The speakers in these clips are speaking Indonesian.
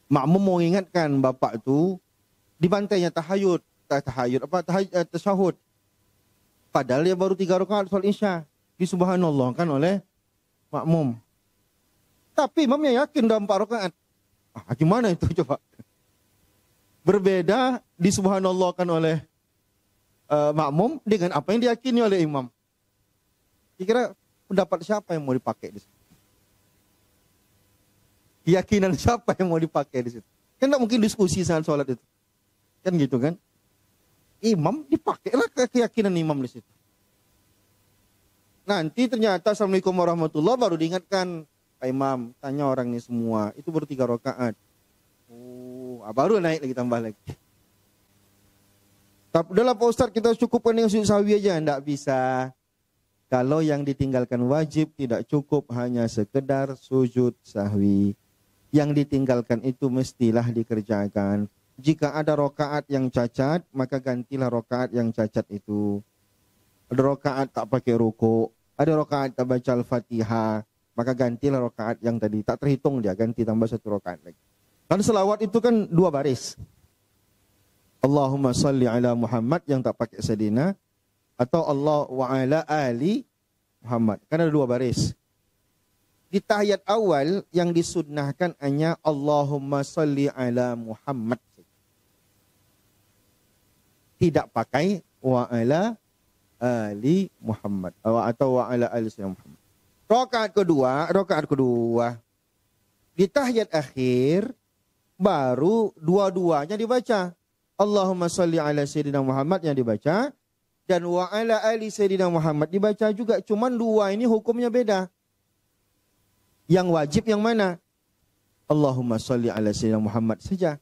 Makmum mau ingatkan bapak itu di bantainya tasyahud. Padahal dia baru 3 rakaat salat Isya. Disubhanallahkan oleh makmum. Tapi imamnya yakin dalam 4 rakaat. Gimana itu coba? Berbeda disubhanallahkan oleh makmum dengan apa yang diyakini oleh imam. Kira-kira pendapat siapa yang mau dipakai di situ? Keyakinan siapa yang mau dipakai di situ? Kan tidak mungkin diskusi saat sholat itu. Kan gitu kan? Imam dipakailah keyakinan imam di situ. Nanti ternyata Assalamualaikum warahmatullahi baru diingatkan, Pak Imam, tanya orang ini semua, itu baru 3 rakaat. Baru naik lagi, tambah lagi. Tapi udahlah Pak Ustadz, kita cukupkan dengan sujud sahwi aja. Tidak bisa. Kalau yang ditinggalkan wajib tidak cukup hanya sekedar sujud sahwi. Yang ditinggalkan itu mestilah dikerjakan. Jika ada rakaat yang cacat, maka gantilah rakaat yang cacat itu. Ada rakaat tak pakai ruku, ada rakaat tak baca Al-Fatihah, maka gantilah rakaat yang tadi. Tak terhitung dia, ganti tambah 1 rakaat lagi. Kan selawat itu kan 2 baris. Allahumma salli ala Muhammad yang tak pakai sedina, atau Allah wa ala ali Muhammad. Kan ada 2 baris. Di tahiyat awal yang disunnahkan hanya Allahumma salli ala Muhammad. Tidak pakai wa ala ali Muhammad atau wa ala ali Muhammad. Rakaat kedua di tahiyat akhir baru dua-duanya dibaca. Allahumma salli ala sayyidina Muhammad yang dibaca dan wa ala ali sayyidina Muhammad dibaca juga, cuman 2 ini hukumnya beda. Yang wajib yang mana? Allahumma salli ala sayyidina Muhammad saja.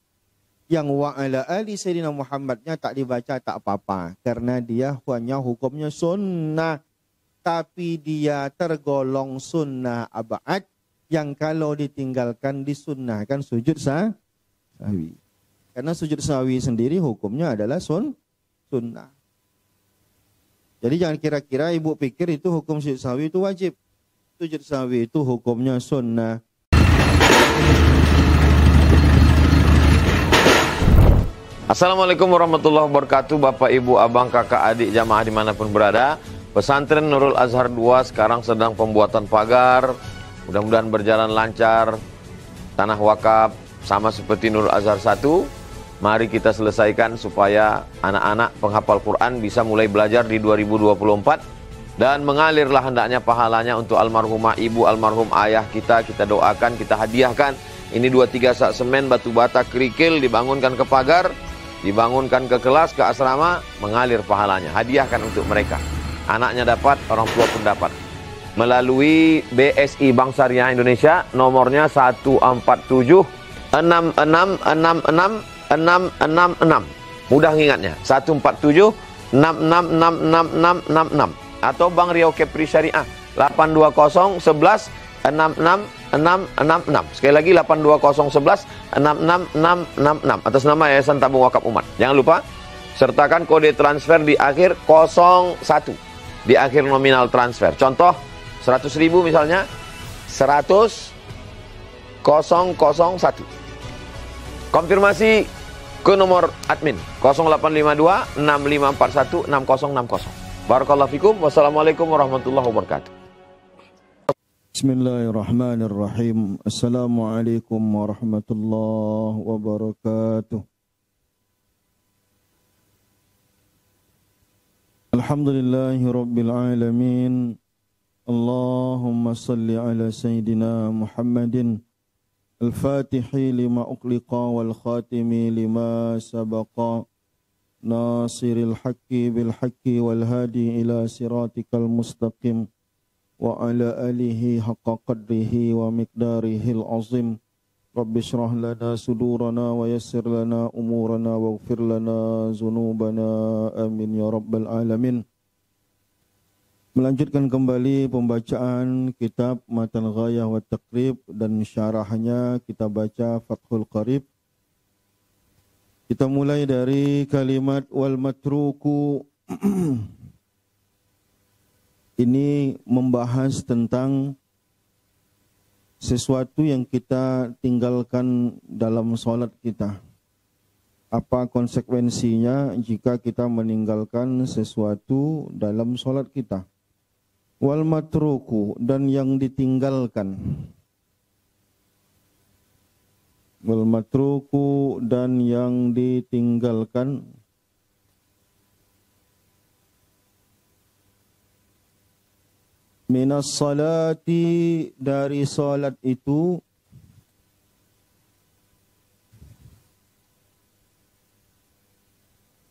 Yang wa ala ali sayyidina Muhammadnya tak dibaca tak apa-apa. Karena dia hanya hukumnya sunnah. Tapi dia tergolong sunnah abad. Yang kalau ditinggalkan disunnahkan sujud sahwi. Karena sujud sahwi sendiri hukumnya adalah sunnah. Jadi jangan kira-kira ibu pikir itu hukum sujud sahwi itu wajib. Sujud sahwi itu hukumnya sunnah. Assalamualaikum warahmatullahi wabarakatuh. Bapak, ibu, abang, kakak, adik, jamaah dimanapun berada. Pesantren Nurul Azhar 2 sekarang sedang pembuatan pagar. Mudah-mudahan berjalan lancar. Tanah wakaf sama seperti Nurul Azhar 1. Mari kita selesaikan supaya anak-anak penghafal Quran bisa mulai belajar di 2024. Dan mengalirlah hendaknya pahalanya untuk almarhumah ibu, almarhum ayah kita. Kita doakan, kita hadiahkan. Ini 2-3 sak semen, batu bata, kerikil, dibangunkan ke pagar, dibangunkan ke kelas, ke asrama, mengalir pahalanya. Hadiahkan untuk mereka. Anaknya dapat, orang tua pun dapat. Melalui BSI Bank Syariah Indonesia, nomornya 147 66666666. Mudah ingatnya, 147 666666. Atau Bank Riau Kepri Syariah, 820 11 66666. Sekali lagi 820 11 66666 atas nama Yayasan Tabung Wakaf Umat. Jangan lupa sertakan kode transfer di akhir 01 di akhir nominal transfer. Contoh 100.000 misalnya 100.001. Konfirmasi ke nomor admin 0852 6541 6060. Barakallahu fikum. Wassalamualaikum warahmatullahi wabarakatuh. Bismillahirrahmanirrahim. Assalamualaikum warahmatullahi wabarakatuh. Alhamdulillahi rabbil alamin. Allahumma salli ala sayyidina Muhammadin al-fatihi lima uqliqa wal khatimi lima sabaqa nasiril haqqi bil haqqi wal hadi ila siratikal mustaqim wa ala alihi haqqa qadrihi wa miqdarihil azim. Rabbi syrah lana sudurana wa yassir lana umurana waghfir lana zunubana amin ya rabbal alamin. Melanjutkan kembali pembacaan kitab Matan Ghayah wa Taqrib dan syarahnya kita baca Fathul Qarib. Kita mulai dari kalimat wal matruku. Ini membahas tentang sesuatu yang kita tinggalkan dalam solat kita. Apa konsekuensinya jika kita meninggalkan sesuatu dalam solat kita? Wal matruku, dan yang ditinggalkan. Wal matruku, dan yang ditinggalkan. Minas salati, dari salat itu.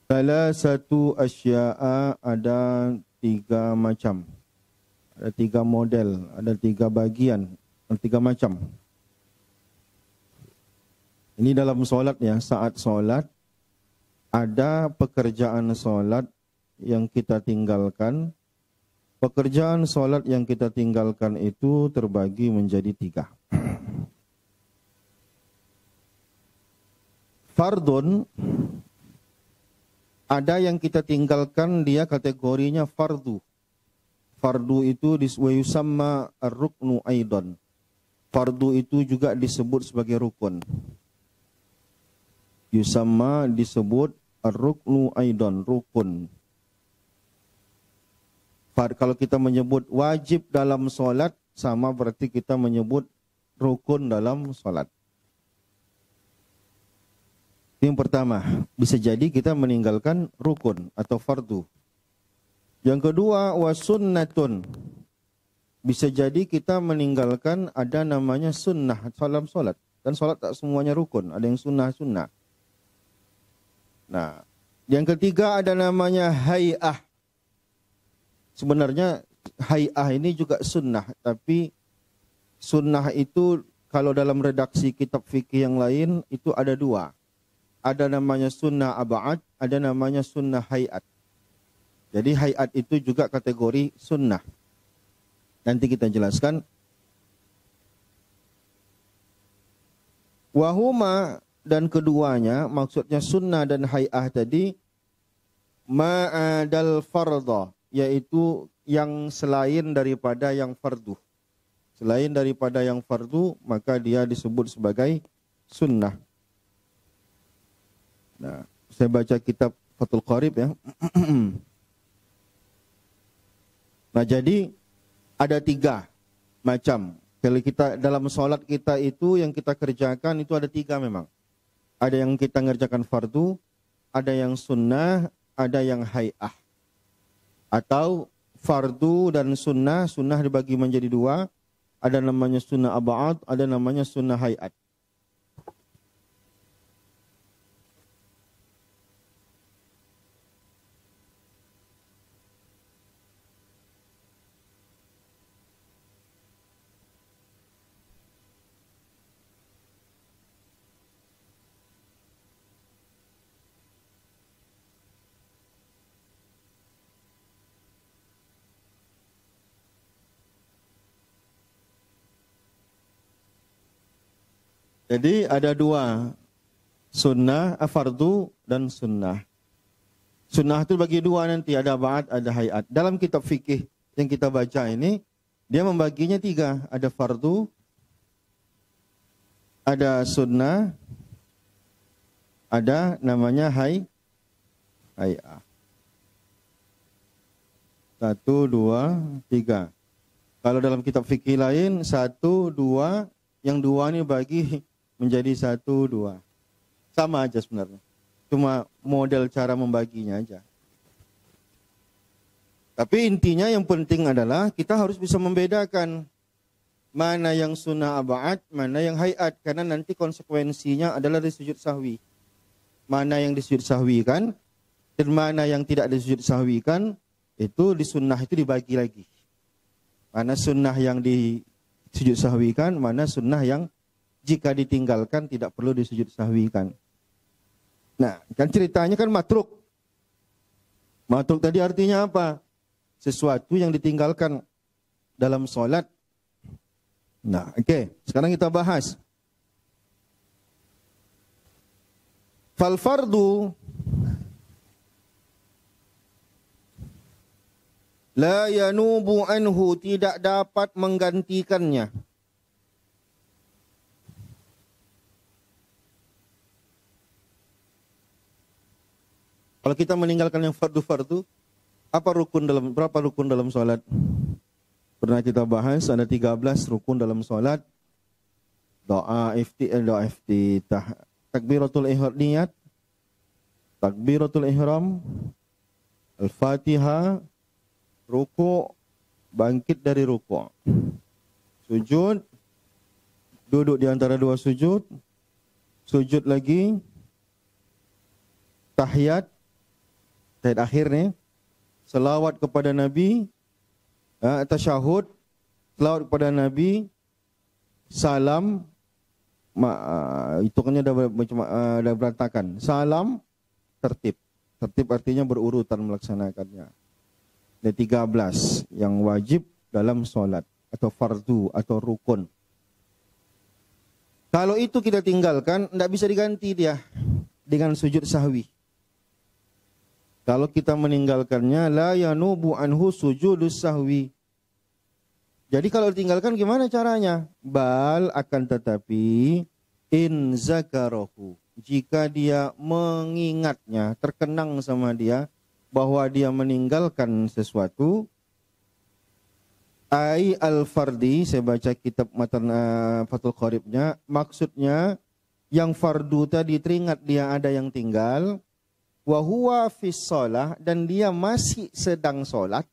Salah satu asya'a, ada 3 macam. Ada 3 model, ada 3 bagian, 3 macam. Ini dalam solat ya, saat solat ada pekerjaan solat yang kita tinggalkan. Pekerjaan solat yang kita tinggalkan itu terbagi menjadi 3. Fardun, ada yang kita tinggalkan dia kategorinya fardu. Fardu itu yusamma ar-ruknu aidan. Fardu itu juga disebut sebagai rukun. Yusamma disebut ar-ruknu aidan, rukun. Kalau kita menyebut wajib dalam solat, sama berarti kita menyebut rukun dalam solat. Yang pertama, bisa jadi kita meninggalkan rukun atau fardu. Yang kedua, wasunnatun. Bisa jadi kita meninggalkan ada namanya sunnah dalam solat. Dan solat tak semuanya rukun, ada yang sunnah-sunnah. Nah, yang ketiga ada namanya hay'ah. Sebenarnya hay'ah ini juga sunnah, tapi sunnah itu kalau dalam redaksi kitab fikih yang lain itu ada 2. Ada namanya sunnah ab'ad, ada namanya sunnah hay'at. Jadi hay'at itu juga kategori sunnah. Nanti kita jelaskan. Wahuma, dan keduanya, maksudnya sunnah dan hay'ah tadi, ma'adal fardha, yaitu yang selain daripada yang fardu. Selain daripada yang fardu, maka dia disebut sebagai sunnah. Nah, saya baca kitab Fathul Qarib ya. Nah, jadi ada 3 macam. Kalau kita dalam sholat kita itu yang kita kerjakan itu ada 3 memang. Ada yang kita ngerjakan fardu, ada yang sunnah, ada yang hay'ah. Atau fardu dan sunnah, sunnah dibagi menjadi 2. Ada namanya sunnah ab'ad, ada namanya sunnah hay'at. Jadi ada 2, sunnah, fardu dan sunnah. Sunnah itu bagi 2 nanti, ada ba'at, ada hayat. Dalam kitab fikih yang kita baca ini, dia membaginya 3. Ada fardu, ada sunnah, ada namanya hay'ah. 1, 2, 3. Kalau dalam kitab fikih lain, 1, 2, yang 2 ini bagi menjadi 1, 2. Sama aja sebenarnya. Cuma model cara membaginya aja. Tapi intinya yang penting adalah kita harus bisa membedakan mana yang sunnah ab'ad, mana yang hayat. Karena nanti konsekuensinya adalah di sujud sahwi. Mana yang disujud sahwikan dan mana yang tidak disujud sahwikan, itu di sunnah itu dibagi lagi. Mana sunnah yang disujud sahwikan, mana sunnah yang jika ditinggalkan tidak perlu disujud sahwikan. Nah, kan ceritanya kan matruk. Matruk tadi artinya apa? Sesuatu yang ditinggalkan dalam solat. Nah, oke. Sekarang kita bahas. Fal fardu la yanubu anhu, tidak dapat menggantikannya. Kalau kita meninggalkan yang fardu-fardu, berapa rukun dalam sholat? Pernah kita bahas ada 13 rukun dalam sholat. Doa iftitah, takbiratul ihram, niat, takbiratul ihram, al-fatihah, ruku', bangkit dari ruku', sujud, duduk di antara dua sujud, sujud lagi, tahiyat akhir nih, selawat kepada Nabi, tasyahud, selawat kepada Nabi, salam, hitungannya dah berantakan. Salam, tertib. Tertib artinya berurutan melaksanakannya. Ada 13 yang wajib dalam solat atau fardu atau rukun. Kalau itu kita tinggalkan, tidak bisa diganti dia dengan sujud sahwi. Kalau kita meninggalkannya, la yanubu anhu sujudus sahwi. Jadi kalau ditinggalkan gimana caranya? Bal akan tetapi in zakarahu. Jika dia mengingatnya, terkenang sama dia bahwa dia meninggalkan sesuatu, ai al-fardi, saya baca kitab matan Fathul Qoribnya, maksudnya yang fardu tadi teringat dia ada yang tinggal, wa huwa fis shalah, dan dia masih sedang sholat,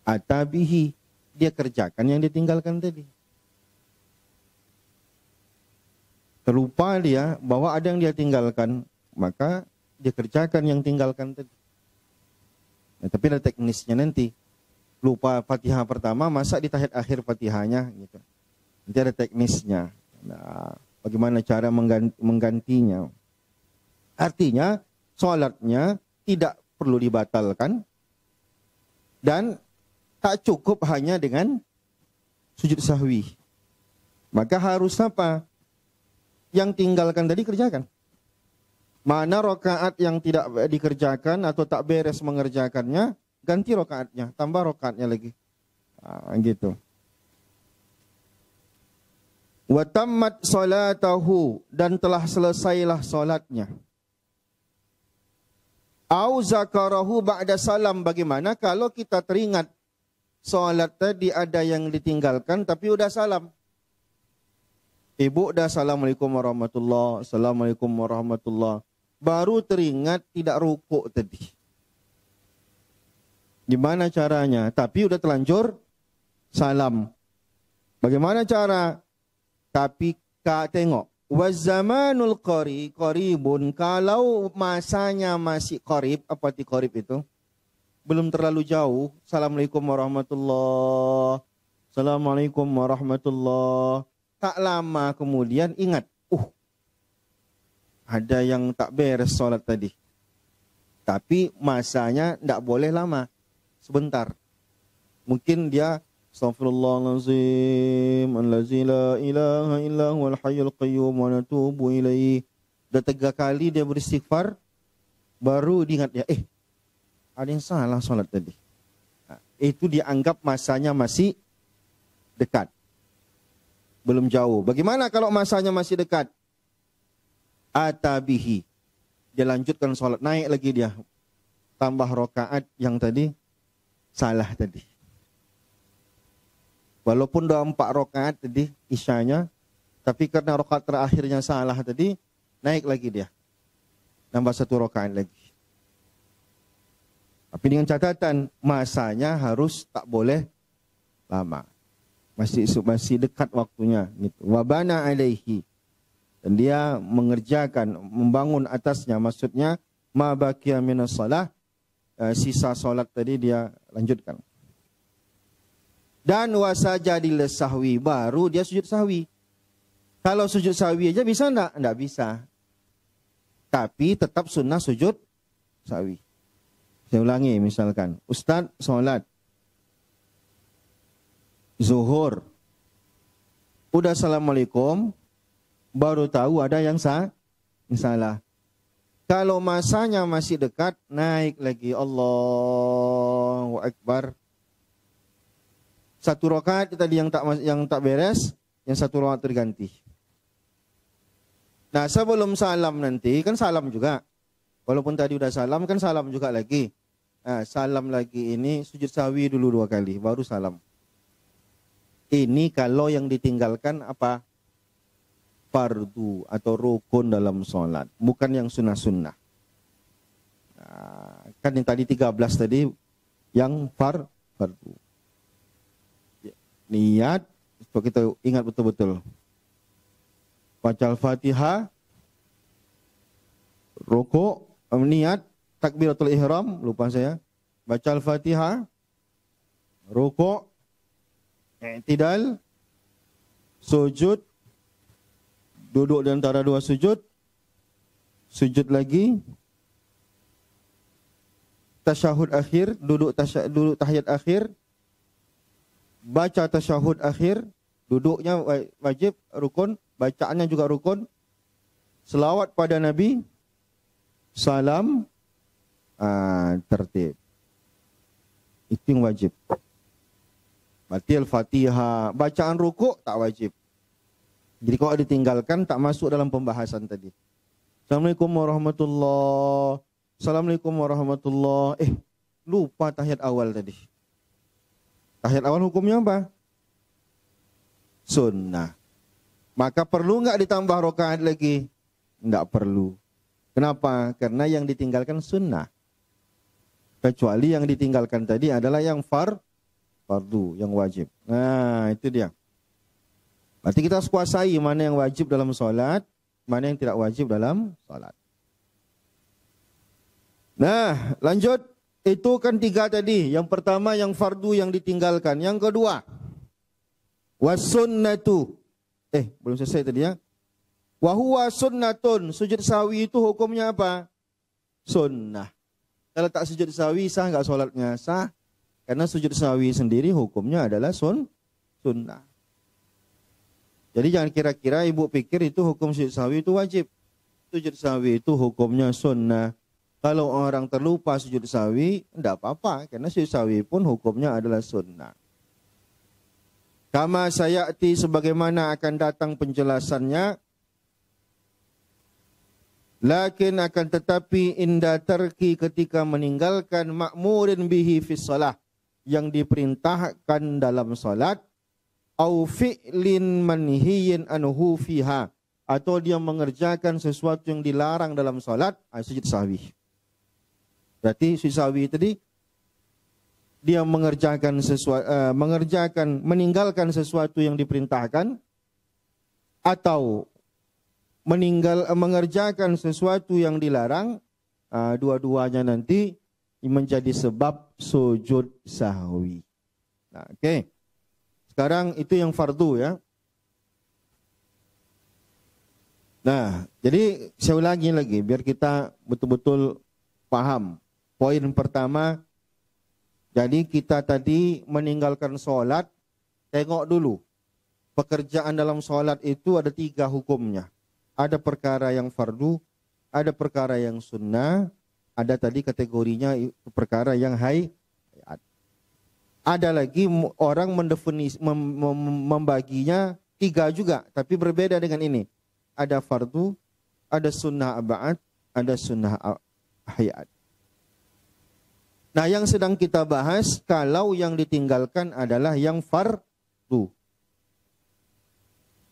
atabihi, dia kerjakan yang ditinggalkan tadi. Terlupa dia bahwa ada yang dia tinggalkan, maka dia kerjakan yang tinggalkan tadi. Nah, tapi ada teknisnya nanti. Lupa Fatihah pertama, masa di tahiyat akhir Fatihahnya gitu. Nanti ada teknisnya. Nah, bagaimana cara menggantinya? Artinya, sholatnya tidak perlu dibatalkan dan tak cukup hanya dengan sujud sahwi. Maka harus apa? Yang tinggalkan tadi kerjakan. Mana rokaat yang tidak dikerjakan atau tak beres mengerjakannya, ganti rokaatnya, tambah rokaatnya lagi. Nah, gitu. Wa tammat salatahu, dan telah selesailah salatnya. Au zakarahu ba'da salam, bagaimana kalau kita teringat salat tadi ada yang ditinggalkan tapi udah salam. Ibu dah assalamualaikum warahmatullah, assalamualaikum warahmatullah. Baru teringat tidak rukuk tadi. Gimana caranya? Tapi udah telanjur salam. Bagaimana cara? Tapi tengok. Wazamanul qaribun, kalau masanya masih qarib, apa arti qarib itu? Belum terlalu jauh. Assalamualaikum warahmatullah. Assalamualaikum warahmatullah. Tak lama kemudian ingat, ada yang tak beres sholat tadi. Tapi masanya tidak boleh lama, sebentar. Mungkin dia astaghfirullahaladzim, allazi la ilaha illa huwal hayyul qayyum wa natubu ilaihi. Dah 3 kali dia beristighfar, baru diingat dia, ada yang salah sholat tadi. Nah, itu dianggap masanya masih dekat. Belum jauh. Bagaimana kalau masanya masih dekat? Atabihi. Dia lanjutkan sholat. Naik lagi dia. Tambah rokaat yang tadi salah tadi. Walaupun udah 4 rokaat tadi isyanya. Tapi karena rokaat terakhirnya salah tadi. Naik lagi dia. Nambah 1 rokaat lagi. Tapi dengan catatan. Masanya harus tak boleh lama. Masih dekat waktunya. Wabana alaihi. Dan dia mengerjakan, membangun atasnya. Maksudnya, ma baqiya minas salah. Sisa solat tadi dia lanjutkan. Dan wasajadil sahwi. Baru dia sujud sahwi. Kalau sujud sahwi aja bisa enggak? Enggak bisa. Tapi tetap sunnah sujud sahwi. Saya ulangi misalkan. Ustadz solat. Zuhur. Udah assalamualaikum. Baru tahu ada yang salah. Kalau masanya masih dekat, naik lagi. Allahu Akbar. 1 rakaat tadi yang tak beres, yang 1 rakaat terganti. Nah sebelum salam nanti, kan salam juga. Walaupun tadi udah salam, kan salam juga lagi. Nah, salam lagi ini sujud sahwi dulu 2 kali, baru salam. Ini kalau yang ditinggalkan apa? Fardu atau rukun dalam sholat. Bukan yang sunnah-sunnah. Nah, kan yang tadi 13 tadi yang fardu. Niat, coba kita ingat betul-betul. Baca Al-Fatihah, rukuk, niat, takbiratul ihram, lupa saya. Baca Al-Fatihah, rukuk, i'tidal, sujud, duduk di antara 2 sujud, sujud lagi, tasyahud akhir, duduk tahiyat akhir, baca tasyahud akhir, duduknya wajib, rukun, bacaannya juga rukun, selawat pada Nabi, salam, tertib. Itu yang wajib. Berarti Al-Fatihah, bacaan rukuk tak wajib. Jadi kalau ditinggalkan tak masuk dalam pembahasan tadi. Assalamualaikum warahmatullahi wabarakatuh. Assalamualaikum warahmatullahi wabarakatuh. Lupa tahiyat awal tadi. Tahiyat awal hukumnya apa? Sunnah. Maka perlu nggak ditambah rakaat lagi? Nggak perlu. Kenapa? Karena yang ditinggalkan sunnah. Kecuali yang ditinggalkan tadi adalah yang fardu, yang wajib. Nah, itu dia. Berarti kita harus kuasai mana yang wajib dalam sholat, mana yang tidak wajib dalam sholat. Nah, lanjut. Itu kan 3 tadi. Yang pertama yang fardu yang ditinggalkan. Yang kedua, wasunnatu. Belum selesai tadi ya. Wahuwa sunnatun. Sujud sahwi itu hukumnya apa? Sunnah. Kalau tak sujud sahwi sah nggak sholatnya? Sah. Karena sujud sahwi sendiri hukumnya adalah sunnah. Jadi jangan kira-kira ibu pikir itu hukum sujud sahwi itu wajib. Sujud sahwi itu hukumnya sunnah. Kalau orang terlupa sujud sahwi, tidak apa-apa. Karena sujud sahwi pun hukumnya adalah sunnah. Kama sayati sebagaimana akan datang penjelasannya. Lakin akan tetapi inda tarki ketika meninggalkan ma'murin bihi fis salah. Yang diperintahkan dalam salat. Au fi'lin manhiyin anhu fiha. Atau dia mengerjakan sesuatu yang dilarang dalam salat. Sujud sahwi. Berarti sujud sahwi tadi dia meninggalkan sesuatu yang diperintahkan atau mengerjakan sesuatu yang dilarang, dua-duanya nanti menjadi sebab sujud sahwi. Nah, oke. Sekarang itu yang fardu ya. Nah, jadi saya ulangi lagi biar kita betul-betul paham. Poin pertama, jadi kita tadi meninggalkan sholat, tengok dulu. Pekerjaan dalam sholat itu ada 3 hukumnya. Ada perkara yang fardu, ada perkara yang sunnah, ada tadi kategorinya perkara yang hayat. Ada lagi orang membaginya 3 juga, tapi berbeda dengan ini. Ada fardu, ada sunnah abad, ada sunnah hayat. Nah, yang sedang kita bahas kalau yang ditinggalkan adalah yang fardu.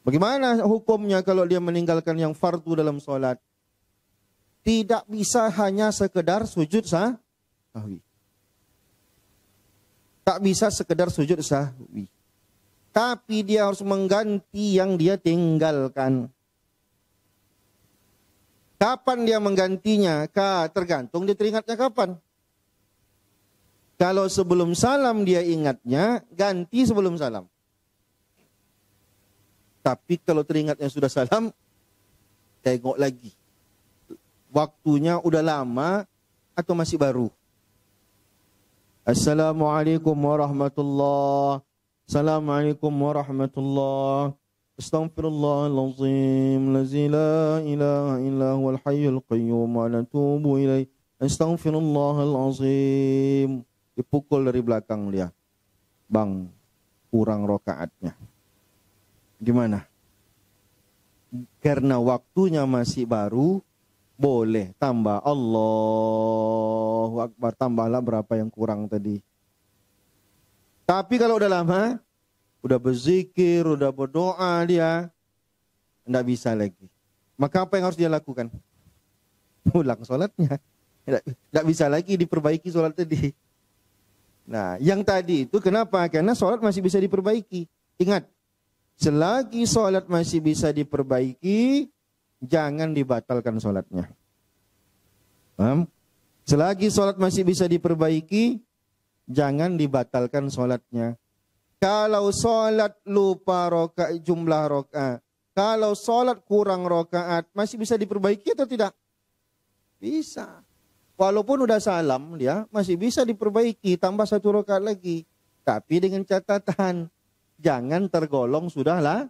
Bagaimana hukumnya kalau dia meninggalkan yang fardu dalam sholat? Tidak bisa hanya sekedar sujud sahwi. Tak bisa sekedar sujud sahwi. Tapi dia harus mengganti yang dia tinggalkan. Kapan dia menggantinya? Tergantung dia teringatnya kapan. Kalau sebelum salam dia ingatnya, ganti sebelum salam. Tapi kalau teringatnya sudah salam, tengok lagi. Waktunya udah lama atau masih baru. Assalamualaikum warahmatullahi wabarakatuh. Assalamualaikum warahmatullahi wabarakatuh. Astaghfirullahalazim. Lazi la ilaha illa huwal hayyul qayyum wa natubu ilaih. Astaghfirullahalazim. Dipukul dari belakang dia. Bang, kurang rokaatnya. Gimana? Karena waktunya masih baru, Boleh tambah. Allahu Akbar. Tambahlah berapa yang kurang tadi. Tapi kalau udah lama, udah berzikir, udah berdoa dia, enggak bisa lagi. Maka apa yang harus dia lakukan? Ulang sholatnya. Enggak bisa lagi diperbaiki sholat tadi. Nah, yang tadi itu kenapa? Karena sholat masih bisa diperbaiki. Ingat, selagi sholat masih bisa diperbaiki, jangan dibatalkan sholatnya. Paham? Selagi sholat masih bisa diperbaiki, jangan dibatalkan sholatnya. Kalau sholat lupa rokaat, jumlah rokaat, kalau sholat kurang rokaat, masih bisa diperbaiki atau tidak? Bisa. Walaupun udah salam, dia masih bisa diperbaiki, tambah 1 rokaat lagi. Tapi dengan catatan, jangan tergolong sudahlah.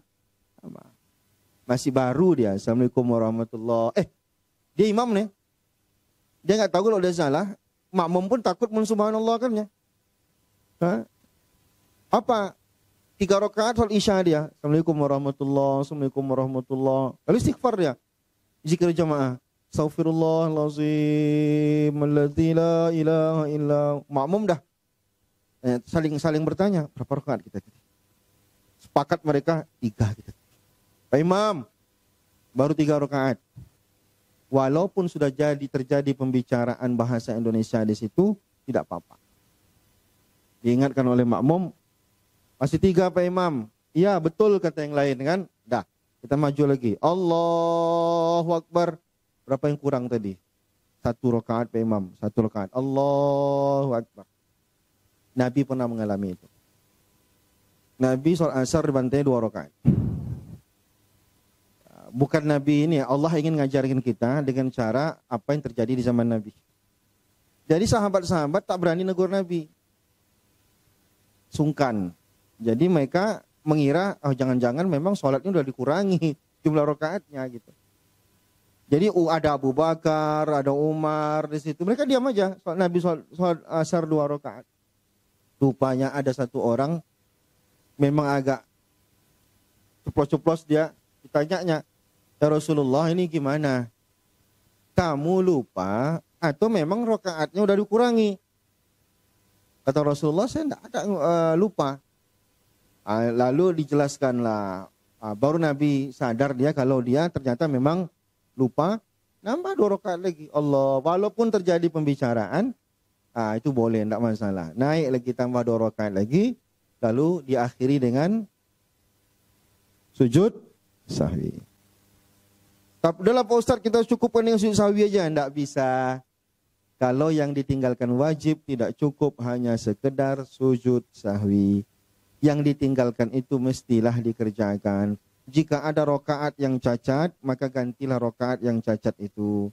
Masih baru dia. Assalamualaikum warahmatullahi. Dia imam nih. Dia nggak tahu kalau udah salah. Makmum pun takut subhanallah kan ya. Apa? 3 rakaat salat isya dia. Assalamualaikum warahmatullahi. Assalamualaikum warahmatullahi. Lalu istighfar dia. Zikir jamaah. Astaghfirullahalazim. Alladzi la ilaha illa. Makmum dah. Saling bertanya. Berapa rakaat kita? Sepakat mereka 3 kita. Pak Imam. Baru 3 rakaat. Walaupun sudah terjadi pembicaraan bahasa Indonesia di situ, tidak apa-apa. Diingatkan oleh makmum, masih 3 Pak Imam. Iya betul kata yang lain kan. Dah, kita maju lagi. Allahu Akbar. Berapa yang kurang tadi? 1 rakaat Pak Imam. 1 rakaat. Allahu Akbar. Nabi pernah mengalami itu. Nabi sholat asar dibantai 2 rakaat. Bukan Nabi ini, Allah ingin ngajarin kita dengan cara apa yang terjadi di zaman Nabi. Jadi sahabat-sahabat tak berani negur Nabi. Sungkan. Jadi mereka mengira, oh jangan-jangan memang sholatnya udah dikurangi jumlah rakaatnya gitu. Jadi ada Abu Bakar, ada Umar di situ. Mereka diam aja. Nabi sholat asar 2 rakaat. Rupanya ada 1 orang memang agak ceplos-ceplos dia. Ditanyanya, ya Rasulullah ini gimana? Kamu lupa atau memang rakaatnya udah dikurangi? Kata Rasulullah, saya tidak ada lupa. Lalu dijelaskanlah. Baru Nabi sadar dia kalau dia ternyata memang lupa. Nambah 2 rakaat lagi. Allah, walaupun terjadi pembicaraan, itu boleh, tidak masalah. Naik lagi tambah 2 rakaat lagi. Lalu diakhiri dengan sujud sahwi. Tapi udahlah Pak Ustadz, kita cukupkan dengan sujud sahwi aja. Tidak bisa. Kalau yang ditinggalkan wajib tidak cukup hanya sekedar sujud sahwi. Yang ditinggalkan itu mestilah dikerjakan. Jika ada rokaat yang cacat, maka gantilah rokaat yang cacat itu.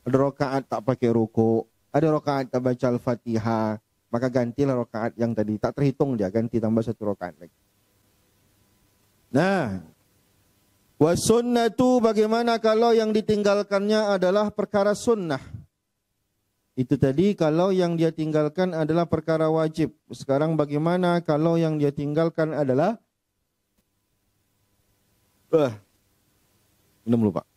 Ada rokaat tak pakai ruku, ada rokaat tak baca Al-Fatihah, maka gantilah rokaat yang tadi. Tak terhitung dia, ganti tambah 1 rokaat lagi. Nah, wasunnatu, bagaimana kalau yang ditinggalkannya adalah perkara sunnah? Itu tadi kalau yang dia tinggalkan adalah perkara wajib. Sekarang bagaimana kalau yang dia tinggalkan adalah minum lupa.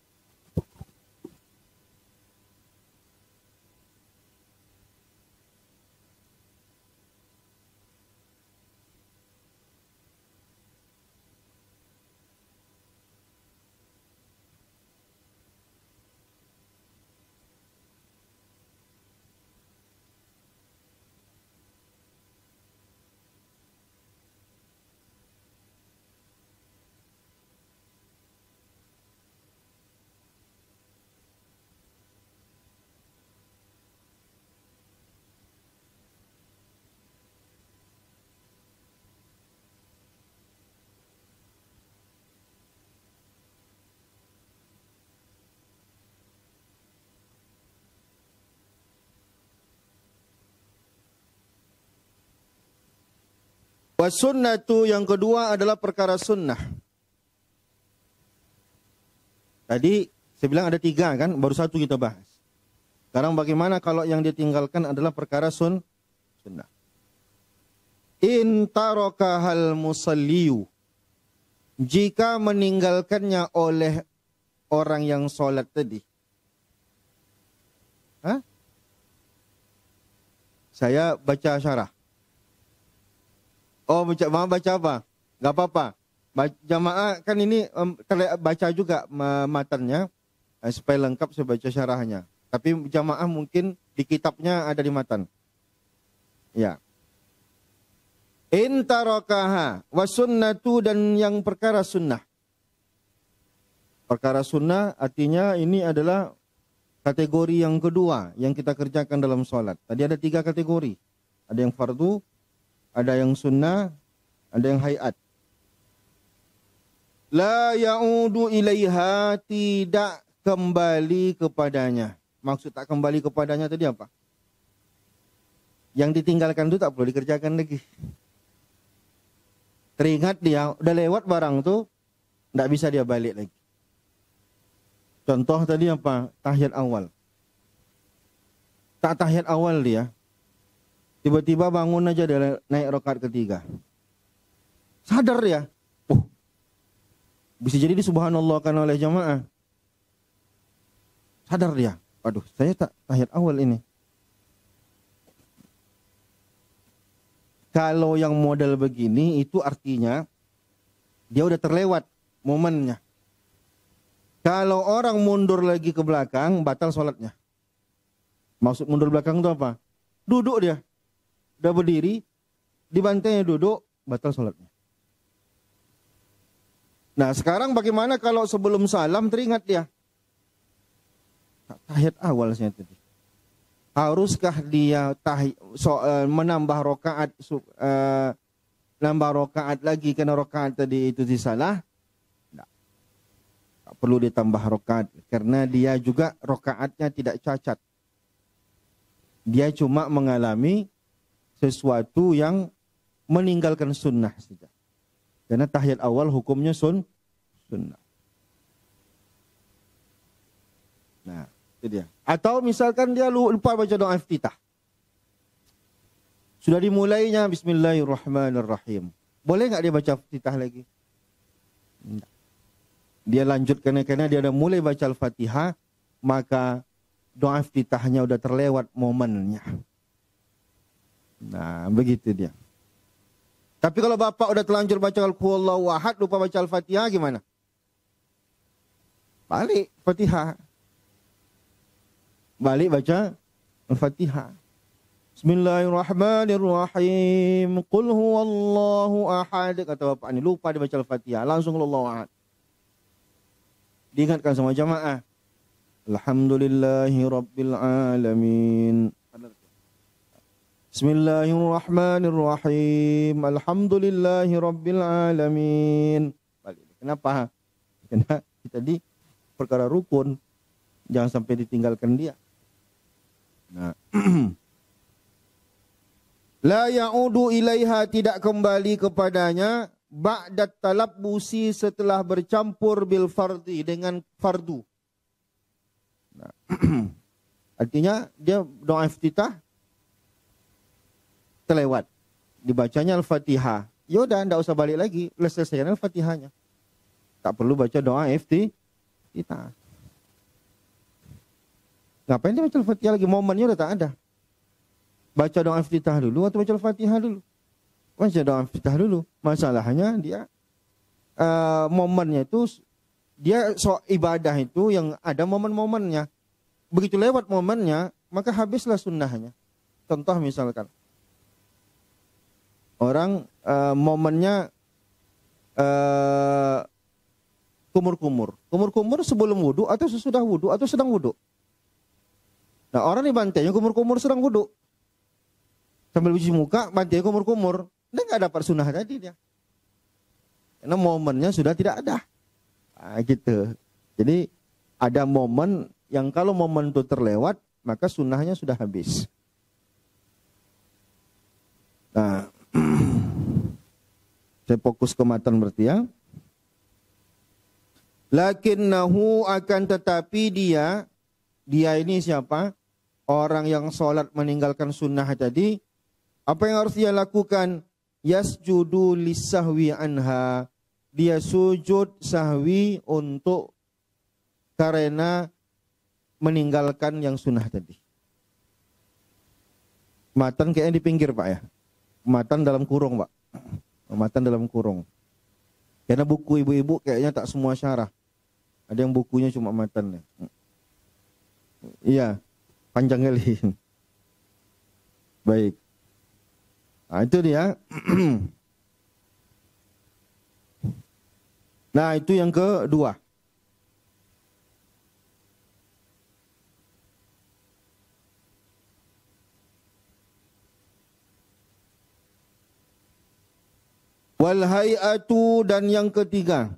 Wasunnatu yang kedua adalah perkara sunnah. Tadi saya bilang ada 3 kan, baru 1 kita bahas. Sekarang bagaimana kalau yang ditinggalkan adalah perkara sunnah. In tarakahal musalliyu. Jika meninggalkannya oleh orang yang sholat tadi. Hah? Saya baca syarah. Oh, baca apa? Gak apa-apa. Jamaah kan ini baca juga matannya supaya lengkap saya baca syarahnya. Tapi jamaah mungkin di kitabnya ada di matan. Ya. Intarakaha wasunnatu, dan yang perkara sunnah. Perkara sunnah artinya ini adalah kategori yang kedua yang kita kerjakan dalam sholat. Tadi ada 3 kategori. Ada yang fardu, ada yang sunnah, ada yang hayat. La ya'udu ilaiha, tidak kembali kepadanya. Maksud tak kembali kepadanya tadi apa? Yang ditinggalkan itu tak perlu dikerjakan lagi. Teringat dia, udah lewat barang tuh, tidak bisa dia balik lagi. Contoh tadi apa? Tahiyat awal. Tak tahiyat awal dia, tiba-tiba bangun aja dia naik rakaat ketiga. Sadar ya, bisa jadi disubhanallahkan oleh jamaah. Sadar dia, aduh saya tak tahiyat awal ini. Kalau yang model begini itu artinya dia udah terlewat momennya. Kalau orang mundur lagi ke belakang, batal sholatnya. Maksud mundur belakang itu apa? Duduk dia. Udah berdiri, dibantainya duduk, batal sholatnya. Nah sekarang bagaimana kalau sebelum salam teringat dia? Tahiyat awal saya tadi. Haruskah dia menambah rakaat, nambah rakaat lagi karena rakaat tadi itu disalah? Tidak. Tak perlu ditambah rakaat karena dia juga rakaatnya tidak cacat. Dia cuma mengalami sesuatu yang meninggalkan sunnah saja. Karena tahiyat awal hukumnya sunnah. Nah, itu dia. Atau misalkan dia lupa baca doa iftitah. Sudah dimulainya bismillahirrahmanirrahim. Boleh nggak dia baca iftitah lagi? Tidak. Dia lanjutkan karena dia udah mulai baca al-fatihah, maka doa iftitahnya udah terlewat momennya. Nah, begitu dia. Tapi kalau bapak udah terlanjur baca al-Huwallahu ahad, lupa baca al-Fatihah gimana? Balik Fatihah. Balik baca al-Fatihah. Bismillahirrahmanirrahim. Qul huwallahu ahad. Kata bapak ini, lupa dia baca al-Fatihah. Langsung Allahu ahad. Diingatkan sama jamaah. Alhamdulillahi rabbil alamin. Bismillahirrahmanirrahim. Alhamdulillahi rabbil alamin. Kenapa? Karena tadi perkara rukun. Jangan sampai ditinggalkan dia. Nah. La ya'udu ilaiha, tidak kembali kepadanya. Ba'dat talabbusi, setelah bercampur bil fardi, dengan fardu. Nah. Artinya dia doa iftitah terlewat. Dibacanya al-Fatihah. Yaudah, tidak usah balik lagi. Selesaikan al-Fatihahnya. Tak perlu baca doa iftitah. Ngapain dia baca al-Fatihah lagi? Momennya udah tak ada. Baca doa iftitah dulu atau baca al-Fatihah dulu? Baca doa iftitah dulu. Masalahnya dia momennya itu, dia ibadah itu yang ada momen-momennya. Begitu lewat momennya, maka habislah sunnahnya. Contoh misalkan, orang momennya kumur-kumur. Kumur-kumur sebelum wudhu atau sesudah wudhu atau sedang wudhu. Nah orang di bantainya kumur-kumur sedang wudhu. Sambil cuci muka, bantainya kumur-kumur. Dia nggak dapat sunnah tadi dia. Karena momennya sudah tidak ada. Nah, gitu. Jadi ada momen yang kalau momen itu terlewat, maka sunnahnya sudah habis. Nah, saya fokus ke matan berarti ya. Lakinnahu, akan tetapi dia ini siapa? Orang yang sholat meninggalkan sunnah tadi. Apa yang harus dia lakukan? Yasjudu lisahwi anha. Dia sujud sahwi untuk karena meninggalkan yang sunnah tadi. Matan kayaknya di pinggir Pak ya. Matan dalam kurung Pak. Matan dalam kurung. Karena buku ibu-ibu kayaknya tak semua syarah. Ada yang bukunya cuma matan. Iya, panjang kali. Baik. Nah, itu dia. Nah, itu yang kedua. Wal hay'atu, dan yang ketiga.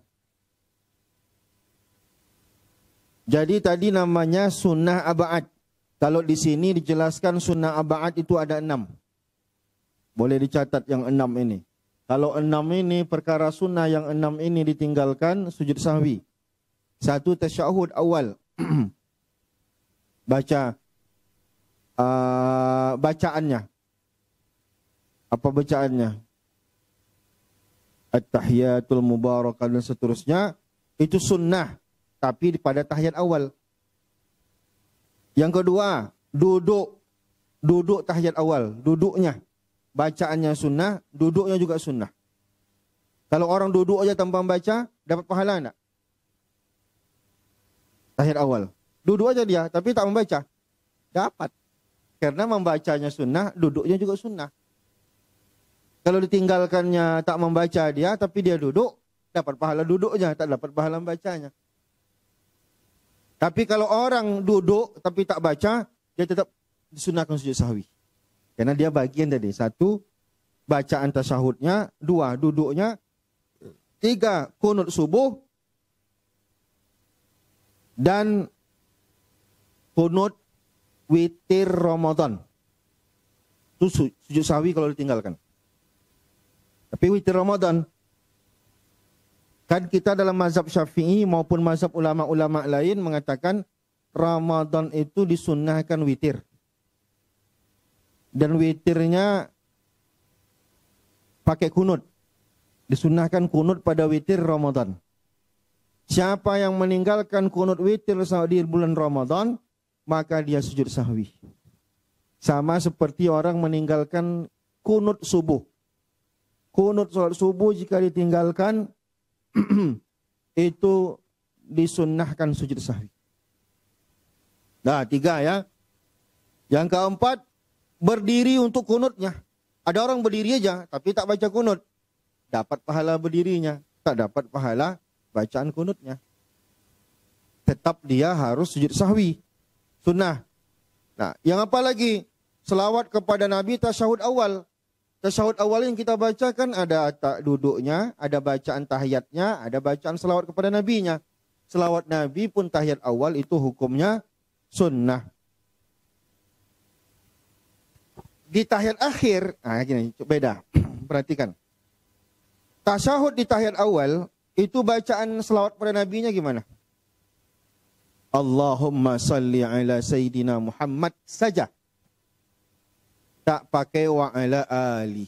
Jadi tadi namanya sunnah aba'ad. Kalau di sini dijelaskan sunnah aba'ad itu ada 6. Boleh dicatat yang 6 ini. Kalau 6 ini perkara sunnah, yang 6 ini ditinggalkan sujud sahwi. 1, tasyahud awal. Baca bacaannya. Apa bacaannya? At-tahiyatul mubarakah dan seterusnya. Itu sunnah. Tapi pada tahiyat awal. Yang kedua, duduk. Duduk tahiyat awal. Duduknya. Bacaannya sunnah. Duduknya juga sunnah. Kalau orang duduk aja tanpa baca, dapat pahala enggak? Tahiyat awal. Duduk aja dia, tapi tak membaca. Dapat. Karena membacanya sunnah, duduknya juga sunnah. Kalau ditinggalkannya tak membaca dia, tapi dia duduk, dapat pahala duduknya, tak dapat pahala membacanya. Tapi kalau orang duduk, tapi tak baca, dia tetap disunahkan sujud sahwi. Karena dia bagian tadi. 1, bacaan tasyahudnya. 2, duduknya. 3, kunut subuh. Dan kunut witir Ramadan. Itu sujud sahwi kalau ditinggalkan. Tapi witir Ramadan, kan kita dalam mazhab Syafi'i maupun mazhab ulama-ulama lain mengatakan Ramadan itu disunnahkan witir. Dan witirnya pakai kunut. Disunnahkan kunut pada witir Ramadan. Siapa yang meninggalkan kunut witir di bulan Ramadan, maka dia sujud sahwi. Sama seperti orang meninggalkan kunut subuh. Kunut salat subuh jika ditinggalkan, itu disunnahkan sujud sahwi. Nah, 3 ya. Yang keempat, berdiri untuk kunutnya. Ada orang berdiri aja, tapi tak baca kunut. Dapat pahala berdirinya, tak dapat pahala bacaan kunutnya. Tetap dia harus sujud sahwi. Sunnah. Nah, yang apa lagi? Selawat kepada Nabi, tasyahud awal. Tasyahud awal yang kita bacakan ada duduknya, ada bacaan tahiyatnya, ada bacaan selawat kepada Nabinya. Selawat Nabi pun tahiyat awal itu hukumnya sunnah. Di tahiyat akhir, gini, beda. Perhatikan. Tasyahud di tahiyat awal, itu bacaan selawat pada Nabinya gimana? Allahumma salli ala Sayyidina Muhammad saja. Tak pakai wa ala ali.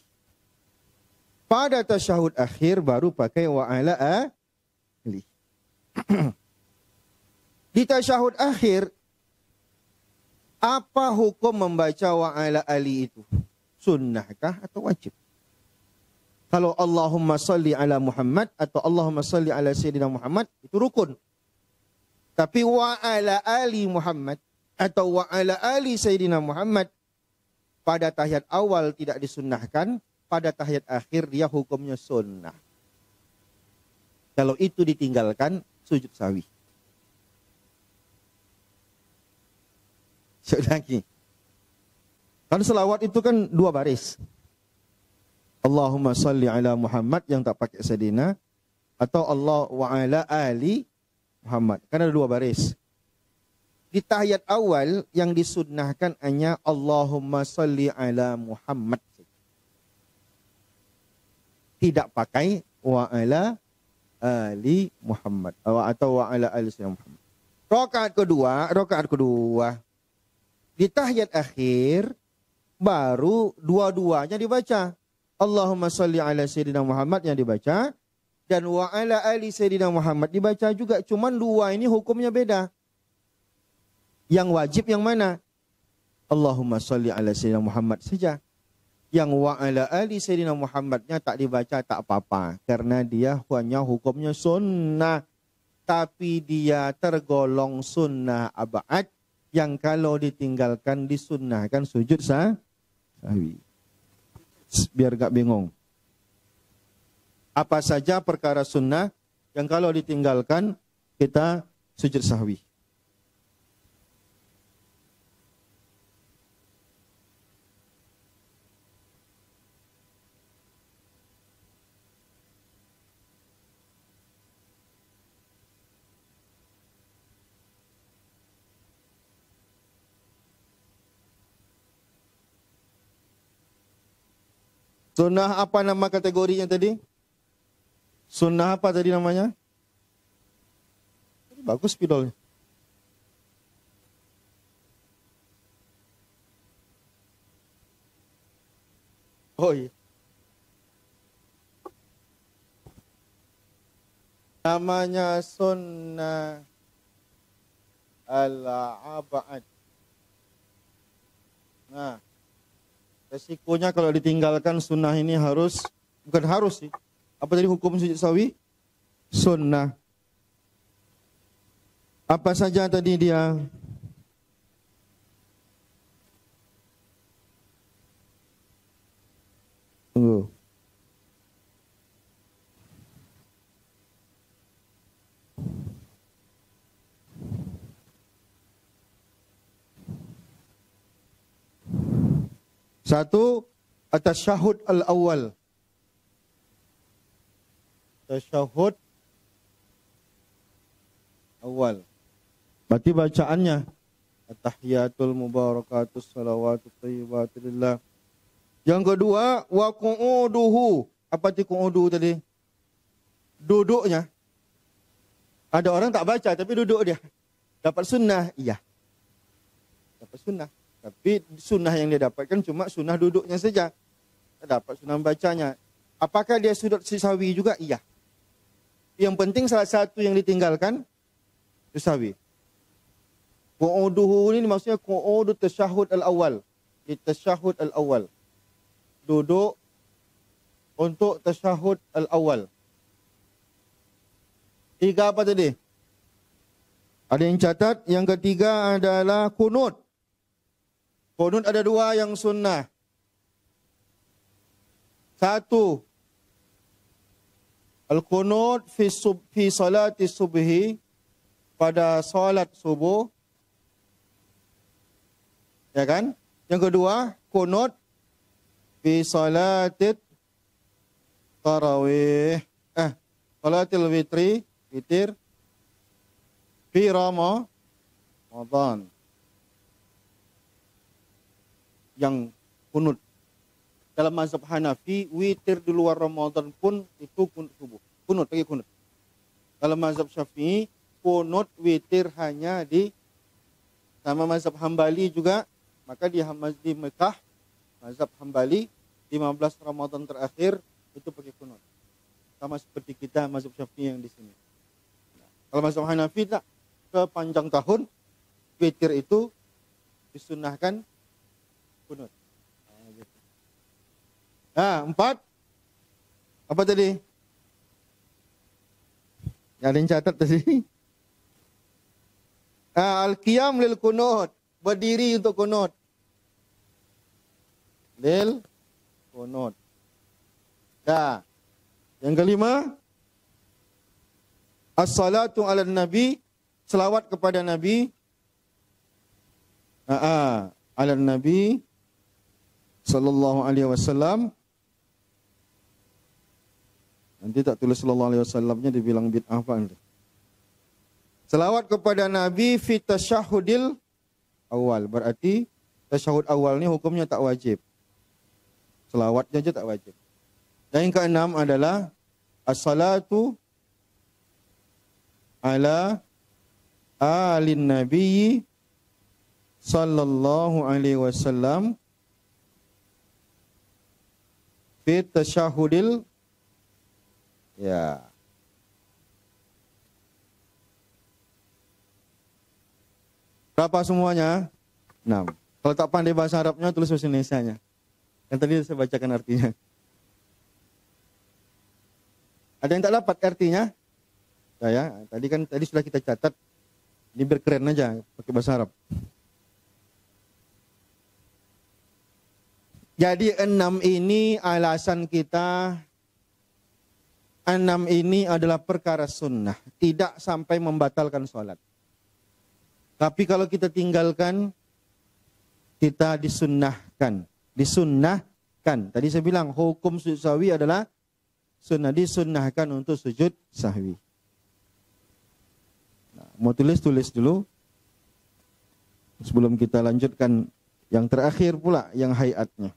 Pada tasyahud akhir baru pakai wa ala ali. Di tasyahud akhir, apa hukum membaca wa ala ali itu? Sunnahkah atau wajib? Kalau Allahumma salli ala Muhammad atau Allahumma salli ala Sayyidina Muhammad, itu rukun. Tapi wa ala ali Muhammad atau wa ala ali Sayyidina Muhammad, pada tahiyat awal tidak disunnahkan, pada tahiyat akhir dia hukumnya sunnah. Kalau itu ditinggalkan, sujud sahwi. Lagi. Kan selawat itu kan 2 baris. Allahumma salli ala Muhammad yang tak pakai Sayyidina, atau Allah wa ala ali Muhammad. Kan ada 2 baris. Di tahiyat awal yang disunnahkan hanya Allahumma salli ala Muhammad. Tidak pakai wa ala ali Muhammad atau wa ala ali Muhammad. Rakaat kedua di tahiyat akhir baru dua-duanya dibaca. Allahumma salli ala Sayyidina Muhammad yang dibaca dan wa ala ali Sayyidina Muhammad dibaca juga. Cuman 2 ini hukumnya beda. Yang wajib yang mana? Allahumma sholli ala Sayyidina Muhammad saja. Yang wa ala ali Sayyidina Muhammadnya tak dibaca tak apa-apa. Karena dia hanya hukumnya sunnah. Tapi dia tergolong sunnah abad. Yang kalau ditinggalkan disunnahkan sujud sahwi. Biar gak bingung. Apa saja perkara sunnah yang kalau ditinggalkan kita sujud sahwi. Sunnah apa nama kategorinya tadi? Sunnah apa tadi namanya? Bagus spidolnya. Oh iya. Namanya sunnah al-abad. Nah, resikonya kalau ditinggalkan sunnah ini harus, bukan harus sih. Apa tadi hukum sujud sahwi? Sunnah. Apa saja tadi dia? Tunggu. Satu, at-tasyahud al-awwal. Tasyahud awal. Berarti bacaannya at-tahiyatul mubarakatus salawatut thayyibatu lillah. Yang kedua, wa qu'uduhu. Apa itu qu'udu tadi? Duduknya. Ada orang tak baca tapi duduk dia. Dapat sunnah? Iya. Dapat sunnah. Tapi sunnah yang dia dapatkan cuma sunnah duduknya saja. Tak dapat sunnah bacanya. Apakah dia sujud sahwi juga? Iya. Yang penting salah satu yang ditinggalkan sahwi. Qu'uduhu ini maksudnya qu'udu tasyahud al-awwal. Tasyahud al-awwal. Duduk untuk tasyahud al-awwal. Tiga apa tadi? Ada yang catat. Yang ketiga adalah kunut. Kunut ada dua yang sunnah. Satu, al-kunut fi salati subhi, pada salat subuh. Ya kan? Yang kedua, kunut fi salatit tarawih. Salatil witri, witir fi Ramadan. Yang kunut. Dalam mazhab Hanafi, witir di luar Ramadan pun itu kunut subuh. Kunut, lagi kunut. Dalam mazhab Syafi'i, kunut witir hanya di, sama mazhab Hambali juga, maka di Mekah, mazhab Hambali, 15 Ramadan terakhir, itu pakai kunut. Sama seperti kita, mazhab Syafi'i yang di sini. Kalau mazhab Hanafi, tak, sepanjang tahun, witir itu disunahkan kunut. Nah, 4. Apa tadi? Ada yang catat tadi? Al-qiyam lil kunut. Berdiri untuk kunut. Lil kunut. Dah. Yang kelima, as-salatu ala nabi. Selawat kepada Nabi. Ala nabi sallallahu alaihi wasallam. Nanti tak tulis sallallahu alaihi wasallamnya dibilang bid'ah apa? Selawat kepada Nabi fi tasyahudil awal. Berarti tasyahud awal ni hukumnya tak wajib. Selawatnya aja tak wajib. Dan yang keenam adalah as-salatu ala alin nabi sallallahu alaihi wasallam fi tasyahudil, ya. Berapa semuanya? 6. Kalau tak pandai bahasa Arabnya, tulis bahasa Indonesianya. Kan tadi saya bacakan artinya. Ada yang tak dapat artinya? Ya, tadi sudah kita catat. Ini biar keren aja pakai bahasa Arab. Jadi 6 ini alasan kita. 6 ini adalah perkara sunnah. Tidak sampai membatalkan sholat. Tapi kalau kita tinggalkan, kita disunnahkan. Disunnahkan. Tadi saya bilang hukum sujud sahwi adalah sunnah. Disunnahkan untuk sujud sahwi. Nah, mau tulis dulu. Sebelum kita lanjutkan yang terakhir pula, yang hayatnya.